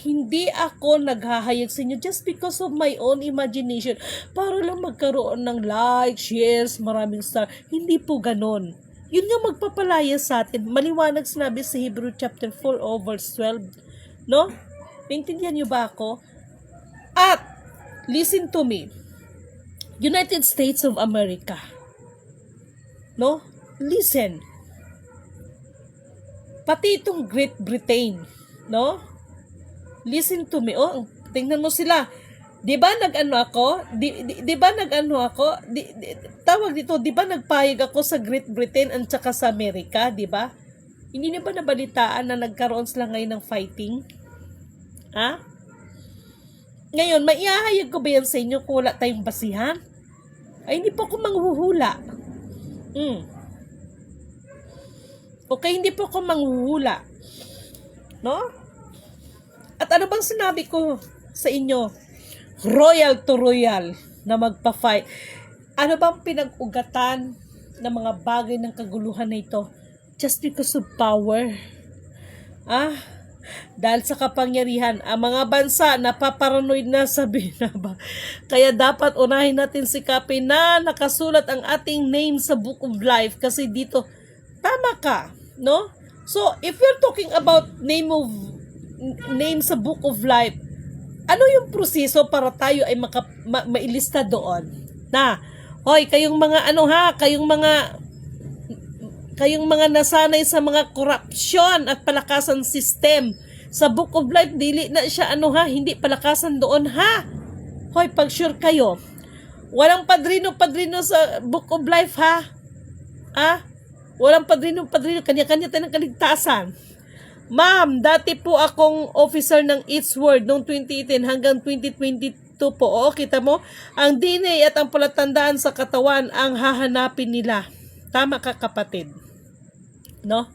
hindi ako naghahayag sa inyo just because of my own imagination. Para lang magkaroon ng like, shares, maraming star. Hindi po ganon. Yun nga magpapalaya sa atin. Maliwanag sinabi sa Hebrew chapter 4 verse 12. No? Naintindihan niyo ba ako? At, listen to me. United States of America. No? Listen. Pati itong Great Britain, no? Listen to me. Tingnan mo sila. 'Di ba nag-ano ako? 'Di ba nag-ano ako? Tawag dito, 'di ba nagpayag ako sa Great Britain at saka sa Amerika, 'di ba? Hindi niyo ba nabalitaan na nagkaroon sila ngayon ng fighting? Ngayon, maihahayag ko ba yan sa inyo kung wala tayong basihan? Ay, hindi po ako manghuhula. Okay, hindi po ako manghuhula. No? At ano bang sinabi ko sa inyo? Royal to royal na magpa-fight. Ano bang pinag-ugatan ng mga bagay ng kaguluhan na ito? Just because of power. Dahil sa kapangyarihan, ang mga bansa napaparanoid na sa binaba. Kaya dapat unahin natin sikapin na nakasulat ang ating name sa Book of Life kasi dito, tama ka, no? So, if we're talking about name sa Book of Life, ano yung proseso para tayo ay mailista doon? Na, hoy, kayong mga nasanay sa mga corruption at palakasan system. Sa Book of Life, dili na siya hindi palakasan doon ha. Hoy, pag sure kayo, walang padrino sa Book of Life ha. Walang padrino, kanya-kanya tayo ng kaligtasan. Ma'am, dati po akong officer ng Eats World noong 2018 hanggang 2022 po. Oo, kita mo, ang DNA at ang palatandaan sa katawan ang hahanapin nila. Tama ka, kapatid. No?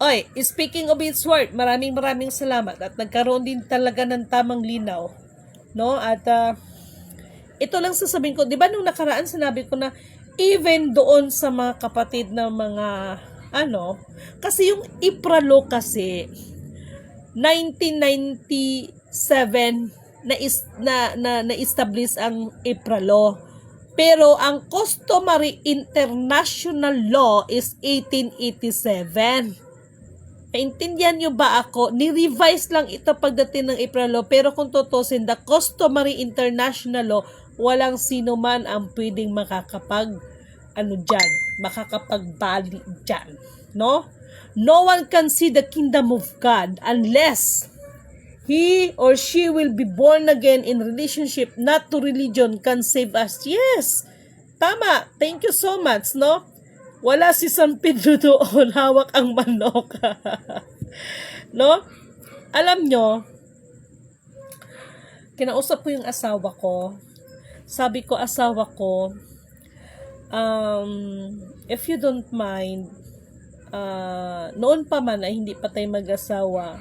Oy, speaking of its word, maraming salamat at nagkaroon din talaga ng tamang linaw. No? At ito lang sasabihin ko, 'di ba nung nakaraan sinabi ko na even doon sa mga kapatid na mga kasi yung IPRA kasi 1997 na-establish ang IPRA law. Pero ang customary international law is 1887. Naintindihan nyo ba ako? Ni-revise lang ito pagdating ng IPRA law. Pero kung tutusin, the customary international law, walang sino man ang pwedeng makakapagbali dyan. No? No one can see the kingdom of God unless he or she will be born again in relationship, not to religion, can save us. Yes! Tama. Thank you so much, no? Wala si San Pedro doon, hawak ang manok. No? Alam nyo, kinausap ko yung asawa ko. Sabi ko, asawa ko, if you don't mind, noon pa man ay hindi pa tayo mag-asawa,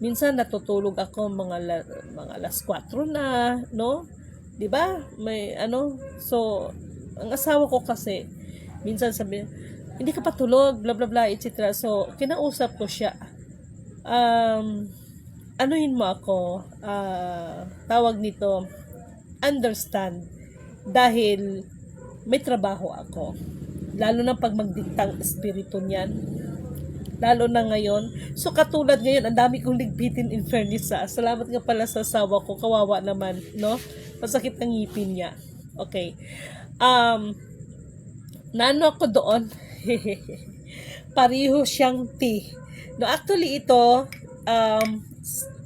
minsan natutulog ako mga alas 4 na, no? 'Di ba? May so ang asawa ko kasi minsan sabi, hindi ka pa tulog, blah blah blah, etc. So kinausap ko siya. Anuhin mo ako, tawag nito, understand, dahil may trabaho ako. Lalo na pag magdiktang espiritu niyan. Lalo na ngayon. So, katulad ngayon, ang dami kong ligpitin in fairness Salamat nga pala sa asawa ko. Kawawa naman, no? Masakit ang ngipin niya. Okay. Nano ako doon? Pariho siyang tea. No, actually, ito,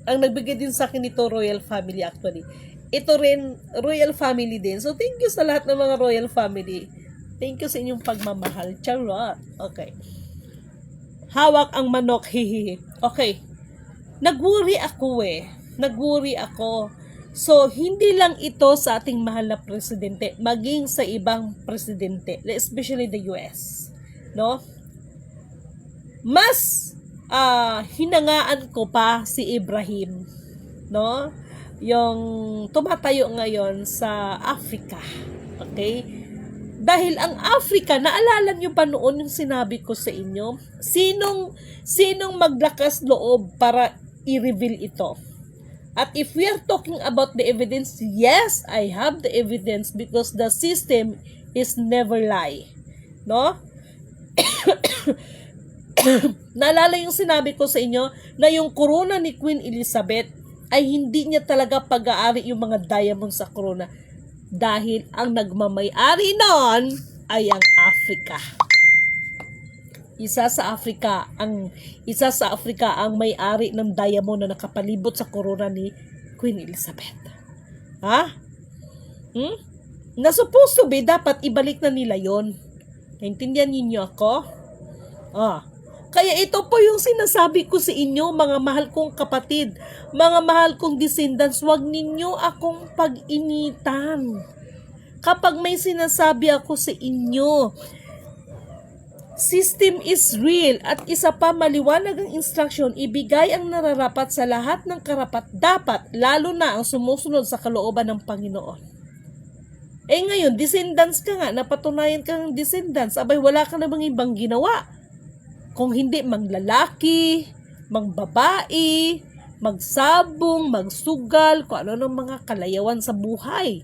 ang nagbigay din sa akin ito, Royal Family actually. Ito rin, Royal Family din. So, thank you sa lahat ng mga Royal Family. Thank you sa inyong pagmamahal. Charot. Okay. Hawak ang manok, hihihi. Okay. Nag-worry ako. So, hindi lang ito sa ating mahal na presidente, maging sa ibang presidente, especially the US. No? Mas hinangaan ko pa si Ibrahim. No? Yung tumatayo ngayon sa Africa. Okay? Dahil ang Africa, naalala nyo pa noon yung sinabi ko sa inyo? Sinong maglakas loob para i-reveal ito? At if we are talking about the evidence, yes, I have the evidence because the system is never lie. No? Naalala yung sinabi ko sa inyo na yung corona ni Queen Elizabeth ay hindi niya talaga pag-aari yung mga diamond sa corona. Dahil ang nagmamay-ari noon ay ang Africa. Isa sa Africa ang may-ari ng diamond na nakapalibot sa corona ni Queen Elizabeth. Ha? Na supposed to be, dapat ibalik na nila yon. Naintindihan niyo ako? Kaya ito po yung sinasabi ko sa inyo, mga mahal kong kapatid, mga mahal kong descendants, huwag ninyo akong pag-initan. Kapag may sinasabi ako sa inyo, system is real at isa pa maliwanag ang instruction, ibigay ang nararapat sa lahat ng karapat-dapat, lalo na ang sumusunod sa kalooban ng Panginoon. Ngayon, descendants ka nga, napatunayan ka ng descendants, abay wala ka namang ibang ginawa. Kung hindi, maglalaki, mangbabae, magsabong, magsugal, kung ano ng mga kalayawan sa buhay.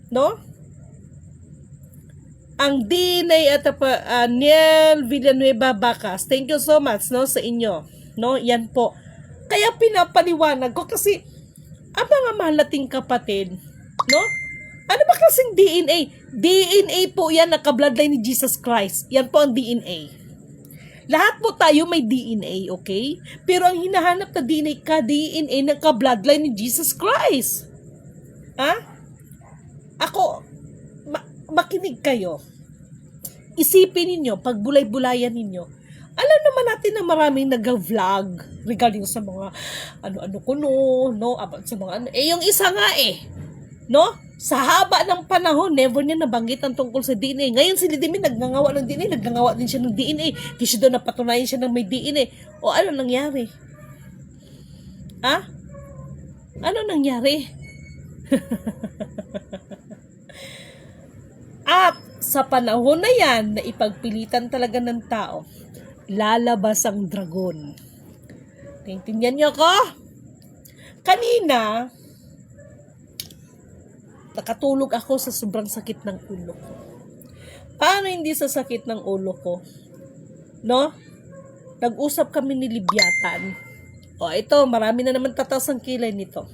No? Ang DNA at Niel Villanueva Bacas, thank you so much, no, sa inyo. No? Yan po. Kaya pinapaliwanag ko kasi ang mga mahalating kapatid, no? Ano ba kasing DNA? DNA po yan, naka-bloodline ni Jesus Christ. Yan po ang DNA. Lahat po tayo may DNA, okay? Pero ang hinahanap na DNA, ka-DNA, naka-bloodline ni Jesus Christ. Ha? Ako, makinig kayo. Isipin ninyo, pagbulay-bulayan ninyo, alam naman natin na maraming nag-vlog regarding sa mga ano-ano ko no, about sa mga ano. Yung isa nga no? Sa haba ng panahon, never niya nabanggit ang tungkol sa DNA. Ngayon si Lidimin nagngangawa ng DNA, nagngangawa din siya ng DNA. Kasi doon napatunayan siya ng may DNA. O ano nangyari? Ha? Ano nangyari? At sa panahon na yan, na ipagpilitan talaga ng tao, lalabas ang dragon. Tingnan niyo ko? Kanina, nakatulog ako sa sobrang sakit ng ulo ko. Paano hindi sa sakit ng ulo ko? No? Nag-usap kami ni Libyatan. O ito, marami na naman tataas ang kilay nito.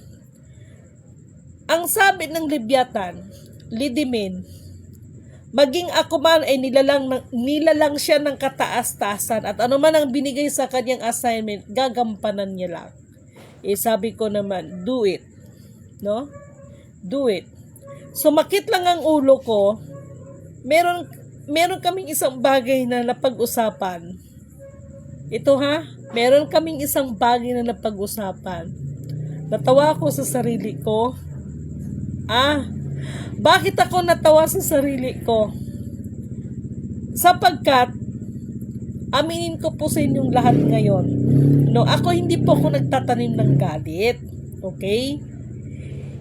Ang sabi ng Libyatan, Lidimin, maging ako man ay nilalang siya ng kataas-taasan at ano man ang binigay sa kanyang assignment, gagampanan niya lang. Sabi ko naman, do it. No? Do it. Sumakit lang ang ulo ko. Meron kaming isang bagay na napag-usapan. Ito meron kaming isang bagay na napag-usapan. Natawa ako sa sarili ko. Bakit ako natawa sa sarili ko? Sapagkat, aminin ko po sa inyong lahat ngayon, no, ako hindi po ako nagtatanim ng galit. Okay?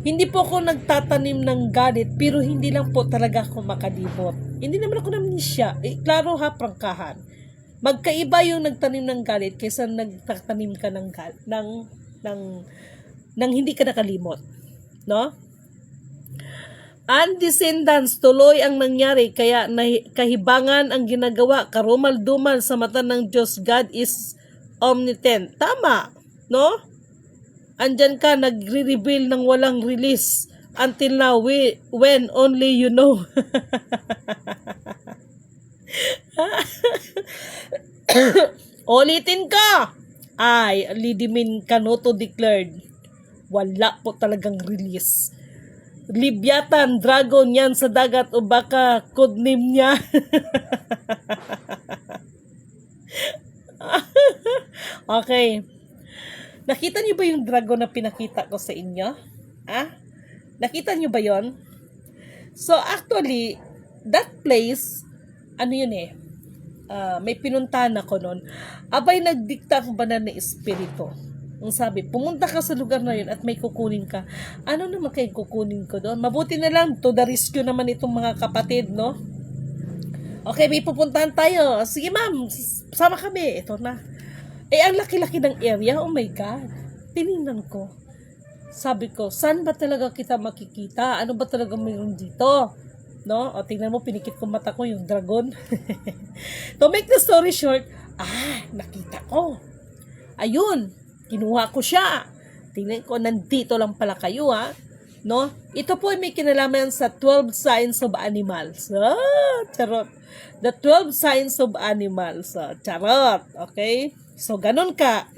Hindi po ako nagtatanim ng galit, pero hindi lang po talaga ako makadibot. Hindi naman ako namnisya. Klaro prangkahan. Magkaiba yung nagtanim ng galit kaysa nagtatanim ka ng hindi ka nakalimot. No? Ang descendants, tuloy ang nangyari, kaya kahibangan ang ginagawa, karumal-dumal sa mata ng Diyos. God is omnipotent. Tama, no? Andyan ka, nagre-reveal ng walang release. Until now, when only you know. Ulitin ka! Lidimin Canoto declared, wala po talagang release. Libyatan, dragon yan sa dagat o baka codename niya. Okay. Nakita niyo ba yung dragon na pinakita ko sa inyo? Nakita niyo ba yon? So actually, that place, ano yun may pinuntahan ako noon. Abay nagdikta ang banal na espiritu. Ang sabi, pumunta ka sa lugar na yun at may kukunin ka. Ano naman kayo kukunin ko doon? Mabuti na lang, to the rescue naman itong mga kapatid, no? Okay, may pupuntahan tayo. Sige ma'am, sama kami. Ito na. Ang laki-laki ng area, oh my God. Tinignan ko. Sabi ko, saan ba talaga kita makikita? Ano ba talaga mayroon dito? No? O, tingnan mo, pinikit ko mata ko yung dragon. To make the story short, nakita ko. Ayun. Kinuha ko siya. Tingnan ko, nandito lang pala kayo, no? Ito po ay may kinalaman sa 12 signs of animals. Charot. The 12 signs of animals. Charot. Okay? So, ganun ka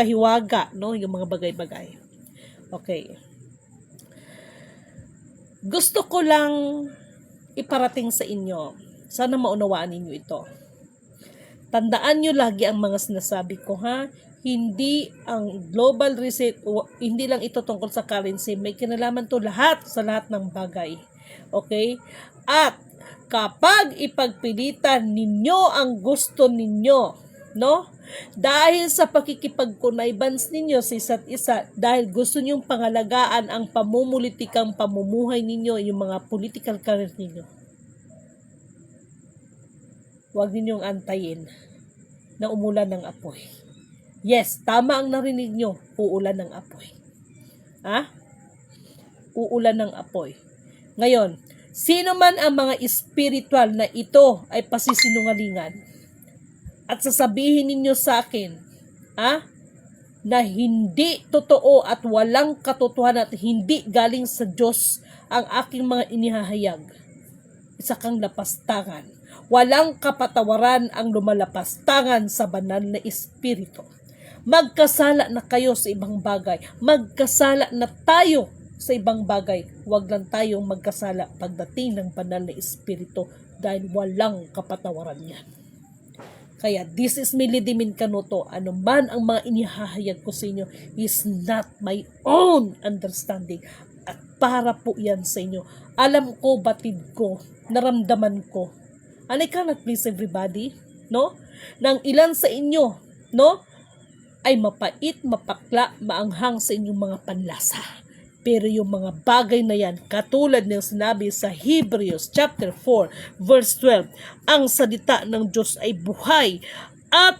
hiwaga, no? Yung mga bagay-bagay. Okay. Gusto ko lang iparating sa inyo. Sana maunawaan ninyo ito. Tandaan nyo lagi ang mga sinasabi ko, Hindi ang global reset, hindi lang ito tungkol sa currency, may kinalaman to lahat sa lahat ng bagay. Okay? At kapag ipagpilitan ninyo ang gusto ninyo, no? Dahil sa pakikipag-conniveance ninyo sa isa't isa, dahil gusto nyong pangalagaan ang pamumulitikang pamumuhay ninyo, yung mga political career ninyo, huwag ninyong antayin na umulan ng apoy. Yes, tama ang narinig nyo. Uulan ng apoy. Ha? Uulan ng apoy. Ngayon, sino man ang mga espiritual na ito ay pasisinungalingan at sasabihin ninyo sa akin, na hindi totoo at walang katotohanan at hindi galing sa Diyos ang aking mga inihahayag, isa kang lapastangan. Walang kapatawaran ang lumalapastangan sa banal na espiritu. Magkasala na kayo sa ibang bagay. Magkasala na tayo sa ibang bagay. Huwag lang tayong magkasala pagdating ng banal na espiritu dahil walang kapatawaran yan. Kaya this is Milidimin Kanuto. Ano man ang mga inihahayag ko sa inyo is not my own understanding. At para po yan sa inyo. Alam ko, batid ko, naramdaman ko. And I cannot please everybody, no? Nang ilan sa inyo, no? Ay mapait, mapakla, maanghang sa inyong mga panlasa. Pero yung mga bagay na yan, katulad ng sinabi sa Hebrews chapter 4, verse 12, ang salita ng Diyos ay buhay at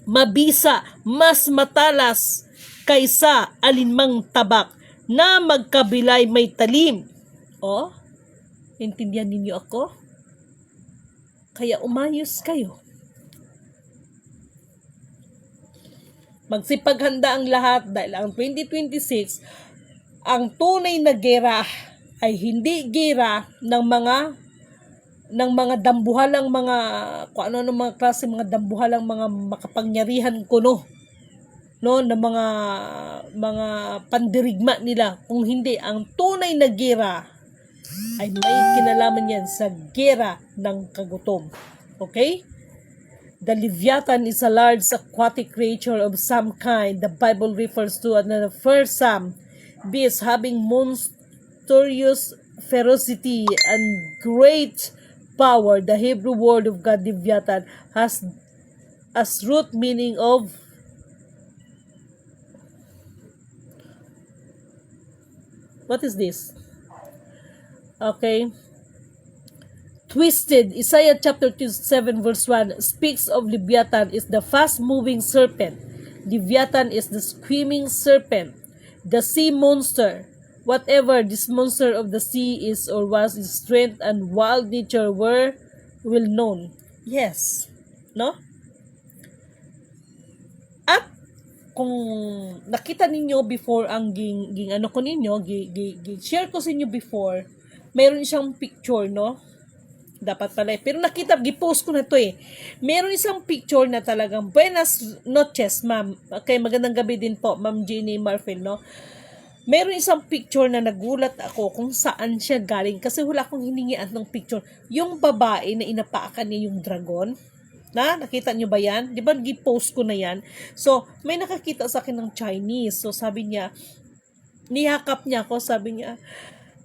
mabisa, mas matalas kaysa alinmang tabak na magkabilay may talim. O, intindihan ninyo ako? Kaya umayos kayo. Magsipaghanda ang lahat dahil ang 2026, ang tunay na gera ay hindi gera ng mga dambuhalang mga kung ano ng mga klase mga dambuhalang mga makapangyarihan kuno na mga pandirigma nila. Kung hindi, ang tunay na gera ay may kinalaman yan sa gera ng kagutom. Okay? The Leviathan is a large aquatic creature of some kind. The Bible refers to another first Psalm beast having monstrous ferocity and great power. The Hebrew word of God, Leviathan, has as root meaning of what is this? Okay. Twisted. Isaiah chapter 7 verse 1 speaks of Leviathan is the fast-moving serpent. Leviathan is the screaming serpent. The sea monster. Whatever this monster of the sea is or was, his strength and wild nature were well known. Yes. No? At kung nakita ninyo before ang ano ko ninyo, share ko sa inyo before, meron siyang picture, no? Dapat pala. Pero nakita, gipost ko na to eh. Meron isang picture na talagang, buenas noches, ma'am. Okay, magandang gabi din po, ma'am Jeannie Marfil, no? Meron isang picture na nagulat ako kung saan siya galing. Kasi wala akong hiningian ng picture. Yung babae na inapaakan niya yung dragon, nakita nyo ba yan? Di ba, gipost ko na yan? So, may nakakita sa akin ng Chinese. So, sabi niya, nihakap niya ako, sabi niya,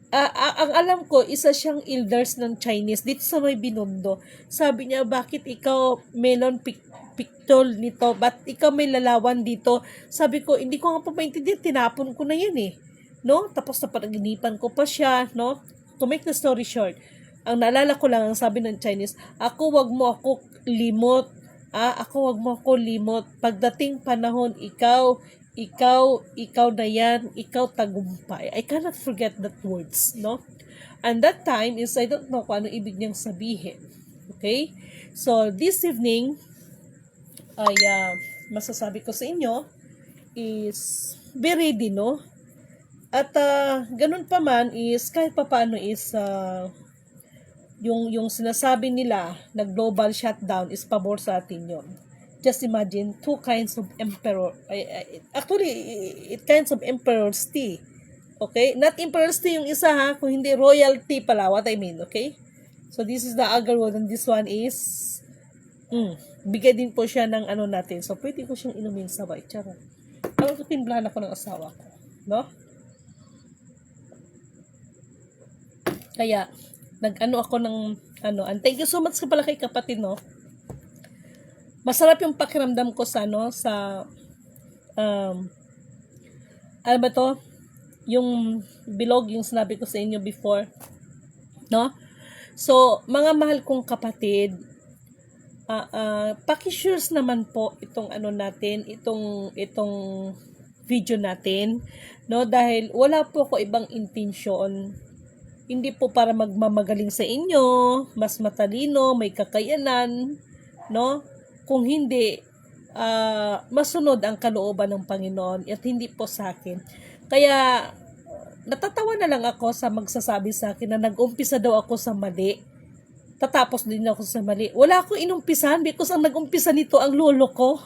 ang alam ko, isa siyang elders ng Chinese dito sa may Binondo. Sabi niya, bakit ikaw melon pictol nito? Ba't ikaw may lalawan dito? Sabi ko, hindi ko nga pa maintindihan, tinapon ko na yan eh. No? Tapos napanaginipan ko pa siya, no? To make the story short, ang naalala ko lang, ang sabi ng Chinese, wag mo ako limot. Wag mo ako limot. Pagdating panahon, ikaw na yan, ikaw tagumpay. I cannot forget that words, no? And that time is, I don't know kung ano ibig niyang sabihin. Okay? So, this evening, ay masasabi ko sa inyo is, be ready, no? At ganun pa man is, kahit pa paano is, yung sinasabi nila na global shutdown is pabor sa atin yon. Just imagine, two kinds of emperor. Actually, it kinds of emperor's tea. Okay? Not emperor's tea yung isa ha, kung hindi royalty pala, what I mean, okay? So, this is the agarwod and this one is, bigay din po siya ng ano natin. So, pwede ko siyang inumin sabay. Charot. Ako timplahan ako ng asawa ko. No? Kaya, nag-ano ako ng, and thank you so much ka pala kay kapatid, no? Masarap yung pakiramdam ko sa ano ba to? Yung bilog, yung sinabi ko sa inyo before. No? So, mga mahal kong kapatid, paki-shares naman po itong ano natin, itong video natin, no? Dahil wala po ako ibang intensyon. Hindi po para magmamagaling sa inyo, mas matalino, may kakayanan, no? Kung hindi, masunod ang kalooban ng Panginoon at hindi po sa akin. Kaya, natatawa na lang ako sa magsasabi sa akin na nag-umpisa daw ako sa mali. Tatapos din ako sa mali. Wala akong inumpisahan because ang nag-umpisa nito ang lolo ko.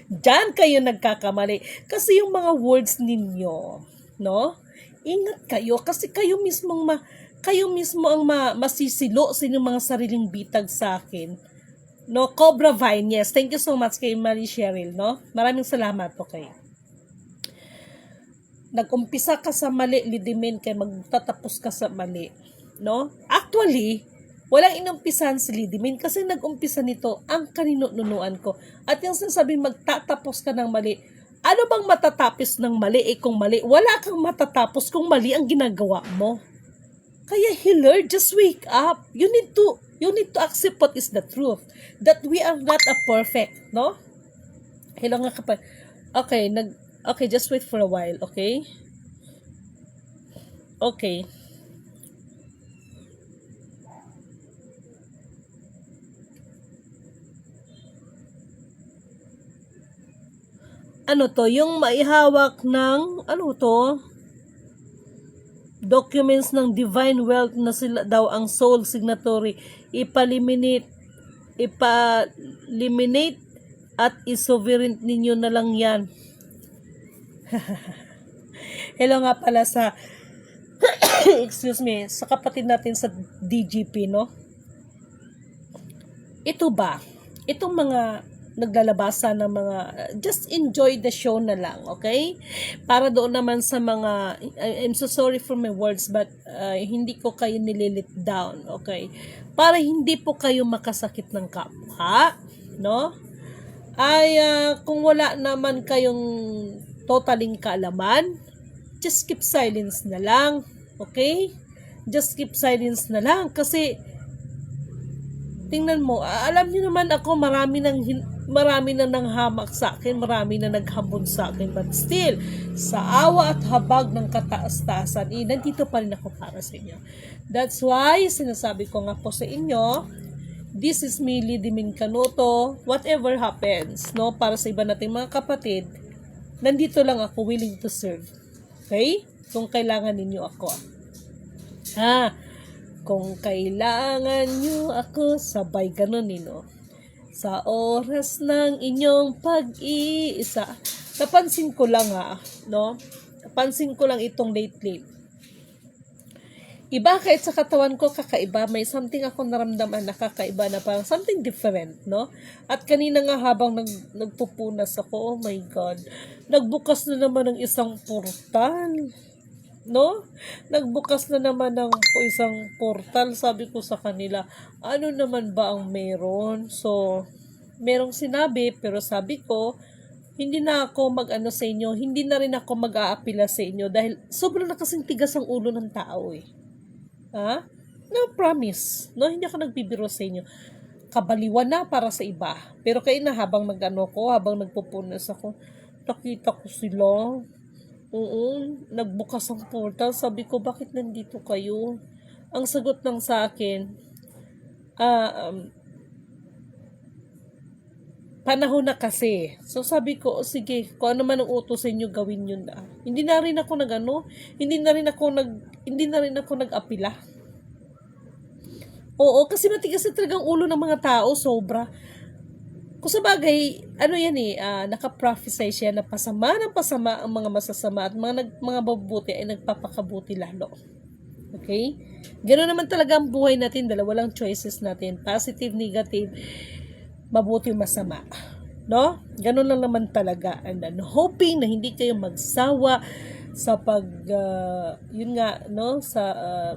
Diyan kayo nagkakamali. Kasi yung mga words ninyo, no? Ingat kayo kasi kayo mismo ang masisilo sa inyong mga sariling bitag sa akin. No, Cobra Vine, yes. Thank you so much kay Marie Cheryl, no? Maraming salamat po kayo. Nag-umpisa ka sa mali, Lidimin, kaya magtatapos ka sa mali, no? Actually, walang inumpisahan si Lidimin kasi nag-umpisa nito ang kaninunuan ko. At yung sinasabing magtatapos ka ng mali, ano bang matatapos ng mali? Kung mali, wala kang matatapos kung mali ang ginagawa mo. Kaya healer, just wake up. You need to accept what is the truth. That we are not a perfect, no? Hello nga kapag. Okay, just wait for a while, okay? Okay. Ano to? Yung maihawak ng, ano to? Documents ng divine wealth na sila daw ang sole signatory. Ipaliminate at isovereign ninyo na lang yan. Hello nga pala sa excuse me, sa kapatid natin sa DGP, no? Ito ba? Itong mga naglalabasa ng mga just enjoy the show na lang, okay? Para doon naman sa mga I'm so sorry for my words but hindi ko kayo nililit down, okay? Para hindi po kayo makasakit ng kapwa, no? Ay kung wala naman kayong totaling kaalaman, just keep silence na lang, okay? Just keep silence na lang kasi tingnan mo, alam niyo naman ako marami na nanghamak sa akin, marami na naghambon sa akin, but still, sa awa at habag ng kataas-taasan, nandito pa rin ako para sa inyo. That's why, sinasabi ko nga po sa inyo, this is me, Lidimin Canuto, whatever happens, no, para sa iba nating mga kapatid, nandito lang ako, willing to serve. Okay? Kung kailangan ninyo ako. Kung kailangan nyo ako, sabay ganun, no? Sa oras ng inyong pag-iisa. Napansin ko lang no? Napansin ko lang itong lately. Iba kahit sa katawan ko, kakaiba. May something ako naramdaman na kakaiba na parang something different, no? At kanina nga habang nagpupunas ako, oh my God, nagbukas na naman ng isang portal. No? Nagbukas na naman ng isang portal. Sabi ko sa kanila, ano naman ba ang meron? So, merong sinabi, pero sabi ko, hindi na ako mag-ano sa inyo, hindi na rin ako mag-aapila sa inyo dahil sobrang na kasing tigas ang ulo ng tao eh. No, promise. No, hindi ako nagbibiro sa inyo. Kabaliwan na para sa iba. Pero kayo na habang habang nagpupunas ako, nakita ko sila. Oo, nagbukas ang portal. Sabi ko, bakit nandito kayo? Ang sagot lang sa akin, panahon na kasi. So sabi ko, sige, kung ano man ang utos sa inyo, gawin yun na. Hindi na rin ako nag-apila. Oo, kasi matigas na talagang ulo ng mga tao, sobra. Kung sa bagay, naka-prophesy siya na pasama ng pasama ang mga masasama at mga mabubuti ay nagpapakabuti lalo. Okay? Ganoon naman talaga ang buhay natin, dalawa lang choices natin, positive, negative, mabuti, masama. No? Ganoon lang naman talaga. And I'm hoping na hindi kayo magsawa sa sa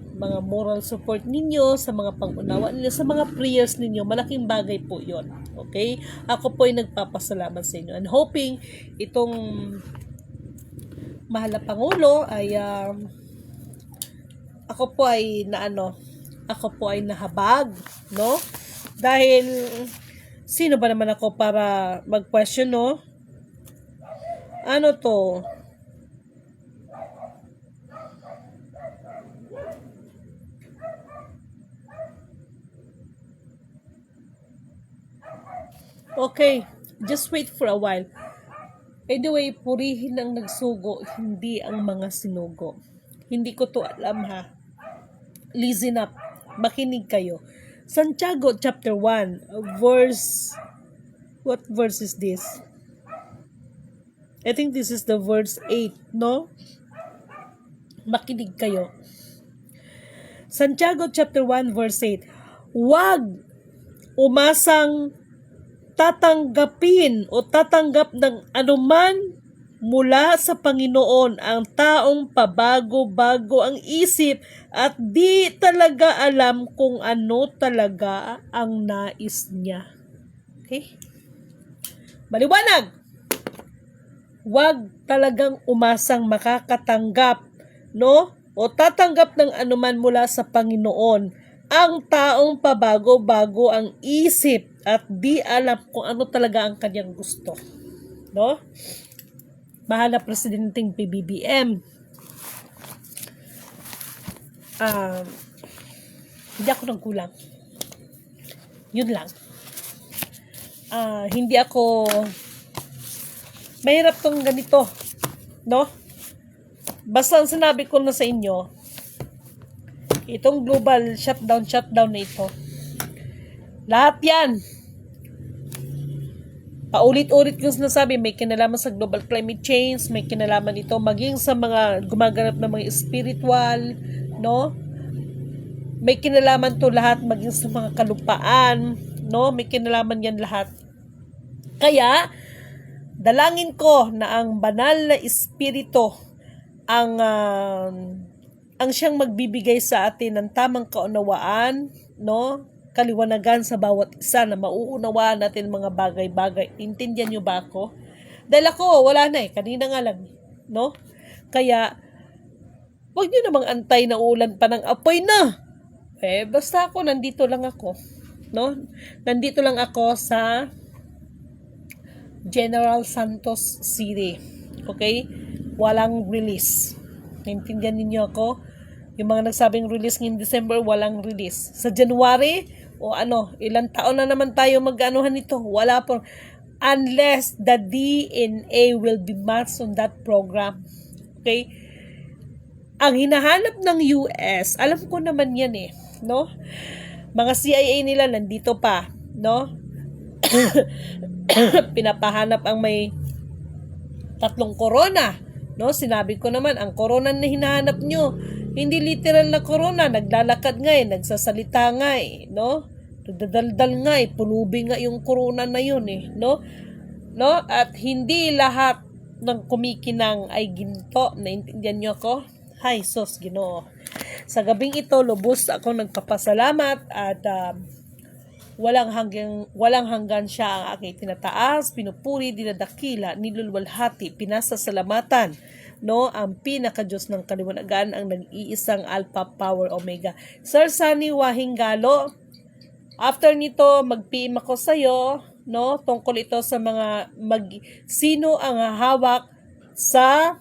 mga moral support ninyo, sa mga pang-unawa ninyo, sa mga prayers ninyo. Malaking bagay po yon. Okay? Ako po ay nagpapasalamat sa inyo. And hoping itong mahal na Pangulo ay ako po ay nahabag, no? Dahil, sino ba naman ako para mag-question, no? Ano to? Okay, just wait for a while. Anyway, purihin ang nagsugo, hindi ang mga sinugo. Hindi ko to alam ha. Listen up. Makinig kayo. Santiago chapter 1, verse... What verse is this? I think this is the verse 8, no? Makinig kayo. Santiago chapter 1, verse 8. Huwag umasang tatanggapin o tatanggap ng anuman mula sa Panginoon ang taong pabago-bago ang isip at di talaga alam kung ano talaga ang nais niya. Okay? Maliwanag! Huwag talagang umasang makakatanggap, no? O tatanggap ng anuman mula sa Panginoon ang taong pabago-bago ang isip at di alam kung ano talaga ang kanyang gusto. No? Mahal na Presidenteng PBBM. Hindi ako nagkulang. Yun lang. Hindi ako mahirap tong ganito. No? Basta ang sinabi ko na sa inyo, itong global shutdown na ito, lahat yan, paulit-ulit kong sinasabi, may kinalaman sa global climate change, may kinalaman ito maging sa mga gumaganap ng mga spiritual, no? May kinalaman to lahat maging sa mga kalupaan, no? May kinalaman yan lahat. Kaya, dalangin ko na ang banal na espiritu ang siyang magbibigay sa atin ng tamang kaunawaan, no? Kaliwanagan sa bawat isa na mauunawaan natin mga bagay-bagay. Intindihan niyo ba ako? Dahil ako, wala na kanina nga lang, no? Kaya, huwag niyo namang antay na ulan pa ng apoy na. Basta ako, nandito lang ako, no? Nandito lang ako sa General Santos City. Okay? Walang release. Naintindihan ninyo ako? Yung mga nagsabing release ngayong December, walang release. Sa January, ilang taon na naman tayo mag-anuhan nito. Wala po. Unless the DNA will be matched on that program. Okay? Ang hinahanap ng US, alam ko naman yan no? Mga CIA nila nandito pa, no? Pinapahanap ang may 3 corona, no? Sinabi ko naman, ang corona na hinahanap nyo, hindi literal na corona, naglalakad nga nagsasalita nga no? Nagdadaldal nga pulubi nga yung corona na yun no? No? At hindi lahat ng kumikinang ay ginto. Naintindihan nyo ako? Hay, sos, Ginoo. Sa gabing ito, lubos ako nagpapasalamat at walang hanggan siya ang aking tinataas, pinupuri, dinadakila, nilulwalhati, pinasasalamatan, no? Ang pinaka-Diyos ng kaliwanagan, ang nag-iisang Alpha Power Omega. Sir Sunny Wahinggalo, after nito, mag-PM ako sa'yo, no? Tungkol ito sa mga sino ang hawak sa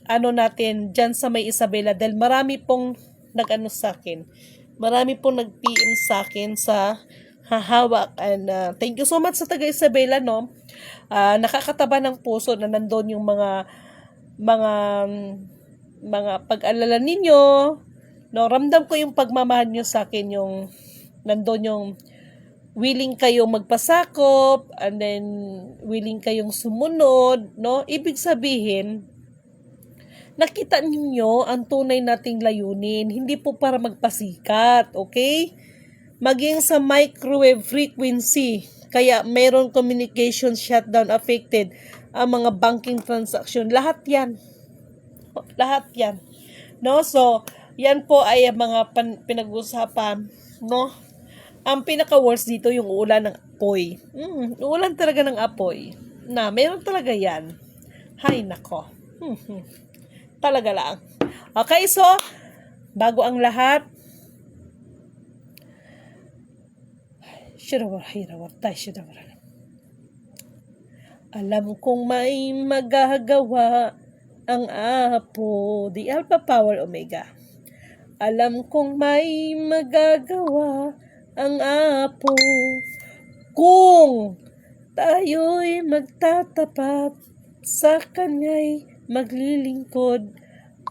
natin dyan sa may Isabela, dahil marami pong nag-ano sa akin. Marami pong nag-PM sa akin sa hahawak, and thank you so much sa taga Isabela, no? Nakakataba ng puso na nandoon yung mga pag-alala ninyo, no? Ramdam ko yung pagmamahal nyo sa akin, yung nandoon yung willing kayong magpasakop, and then willing kayong sumunod, no? Ibig sabihin, nakita ninyo ang tunay nating layunin, hindi po para magpasikat, okay? Maging sa microwave frequency, kaya mayroon communication shutdown affected, ang mga banking transaction, lahat yan, no? So, yan po ay mga pinag-usapan, no? Ang pinaka-worst dito yung ulan ng apoy. Ulan talaga ng apoy. Meron talaga yan. Hay nako. Talaga lang. Okay, so, bago ang lahat, Alam kong may magagawa ang Apo, the Alpha Power Omega. Alam kong may magagawa ang Apo kung tayo'y magtatapat sa Kanya'y maglilingkod.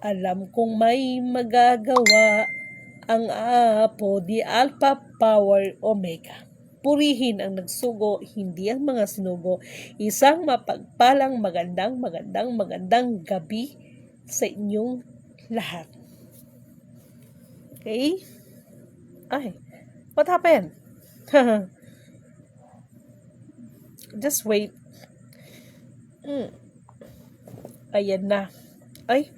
Alam kong may magagawa ang Apo, the Alpha Power Omega. Purihin ang nagsugo, hindi ang mga sinugo. Isang mapagpalang magandang gabi sa inyong lahat. Okay? Ay, what happened? Just wait. Ayan na. Ay,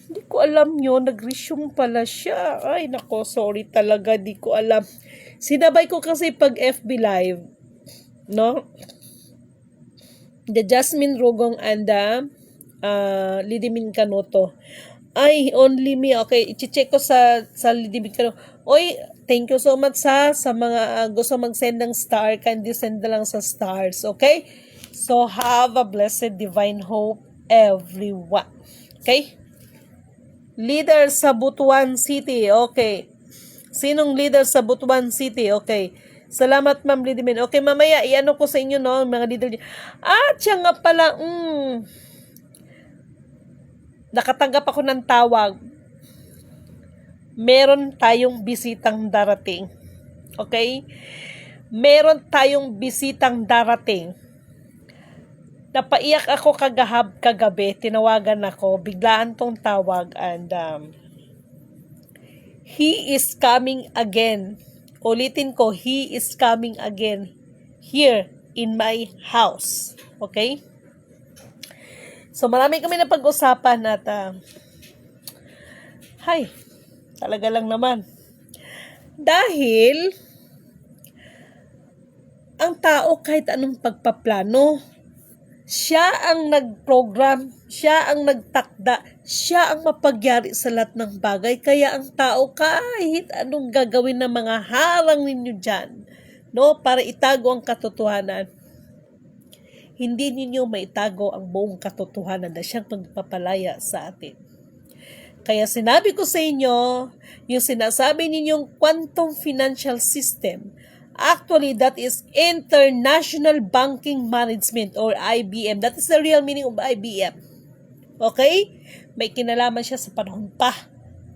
hindi ko alam yun. Nag-resume pala siya. Ay, nako, sorry talaga. Di ko alam. Sinabay ko kasi pag FB Live. No? The Jasmine Rogong and the Lidimin Kanoto. Ay, only me. Okay, i-check ko sa Lidimin Kanoto. Oy, thank you so much sa mga gusto mag-send ng star. Kindly send na lang sa stars. Okay? So, have a blessed divine hope, everyone. Okay? Leader sa Butuan City. Okay. Sinong leader sa Butuan City? Okay. Salamat, Ma'am Lidimin. Okay, mamaya, iano ko sa inyo, no, mga leader. Siya nga pala, nakatanggap ako ng tawag. Meron tayong bisitang darating. Okay? Meron tayong bisitang darating. Napaiyak ako kagabi, tinawagan ako, biglaan tong tawag, and he is coming again. Ulitin ko, he is coming again here in my house. Okay? So, marami kami na pag-usapan at talaga lang naman. Dahil ang tao kahit anong pagpaplano, siya ang nag-program, siya ang nagtakda, siya ang mapagyari sa lahat ng bagay. Kaya ang tao kahit anong gagawin ng mga harang ninyo dyan, no, para itago ang katotohanan, hindi ninyo maitago ang buong katotohanan na siyang magpapalaya sa atin. Kaya sinabi ko sa inyo, yung sinasabi ninyong quantum financial system, actually, that is International Banking Management or IBM. That is the real meaning of IBM. Okay? May kinalaman siya sa panahon pa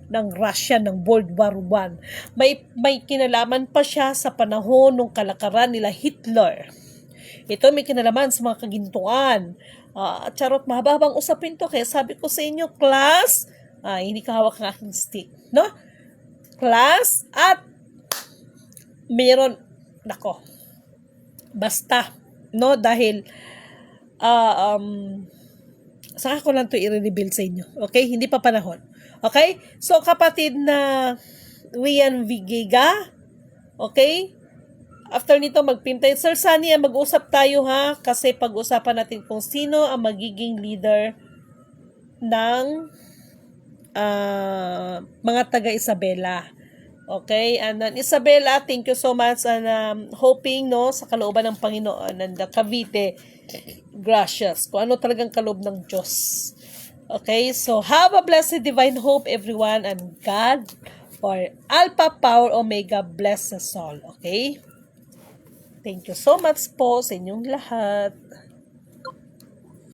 ng Russia ng World War I. May kinalaman pa siya sa panahon ng kalakaran nila Hitler. Ito may kinalaman sa mga kagintuan. Charot, mahabang usapin to. Kaya sabi ko sa inyo, class, hindi ka hawak ng aking stick. No? Class, at meron, nako, basta, no, dahil saka ko lang to i-reveal sa inyo, okay, hindi pa panahon, okay, so kapatid na Rian Vigiga, okay, after nito magpintay, Sir Sunny, mag-usap tayo ha, kasi pag-usapan natin kung sino ang magiging leader ng mga taga-Isabela. Okay, and then Isabela, thank you so much, and hoping, no, sa kalooban ng Panginoon, and Cavite, gracious, kung ano talagang kaloob ng Diyos. Okay, so have a blessed divine hope, everyone, and God, or Alpha Power Omega, bless us all. Okay, thank you so much po sa inyong lahat.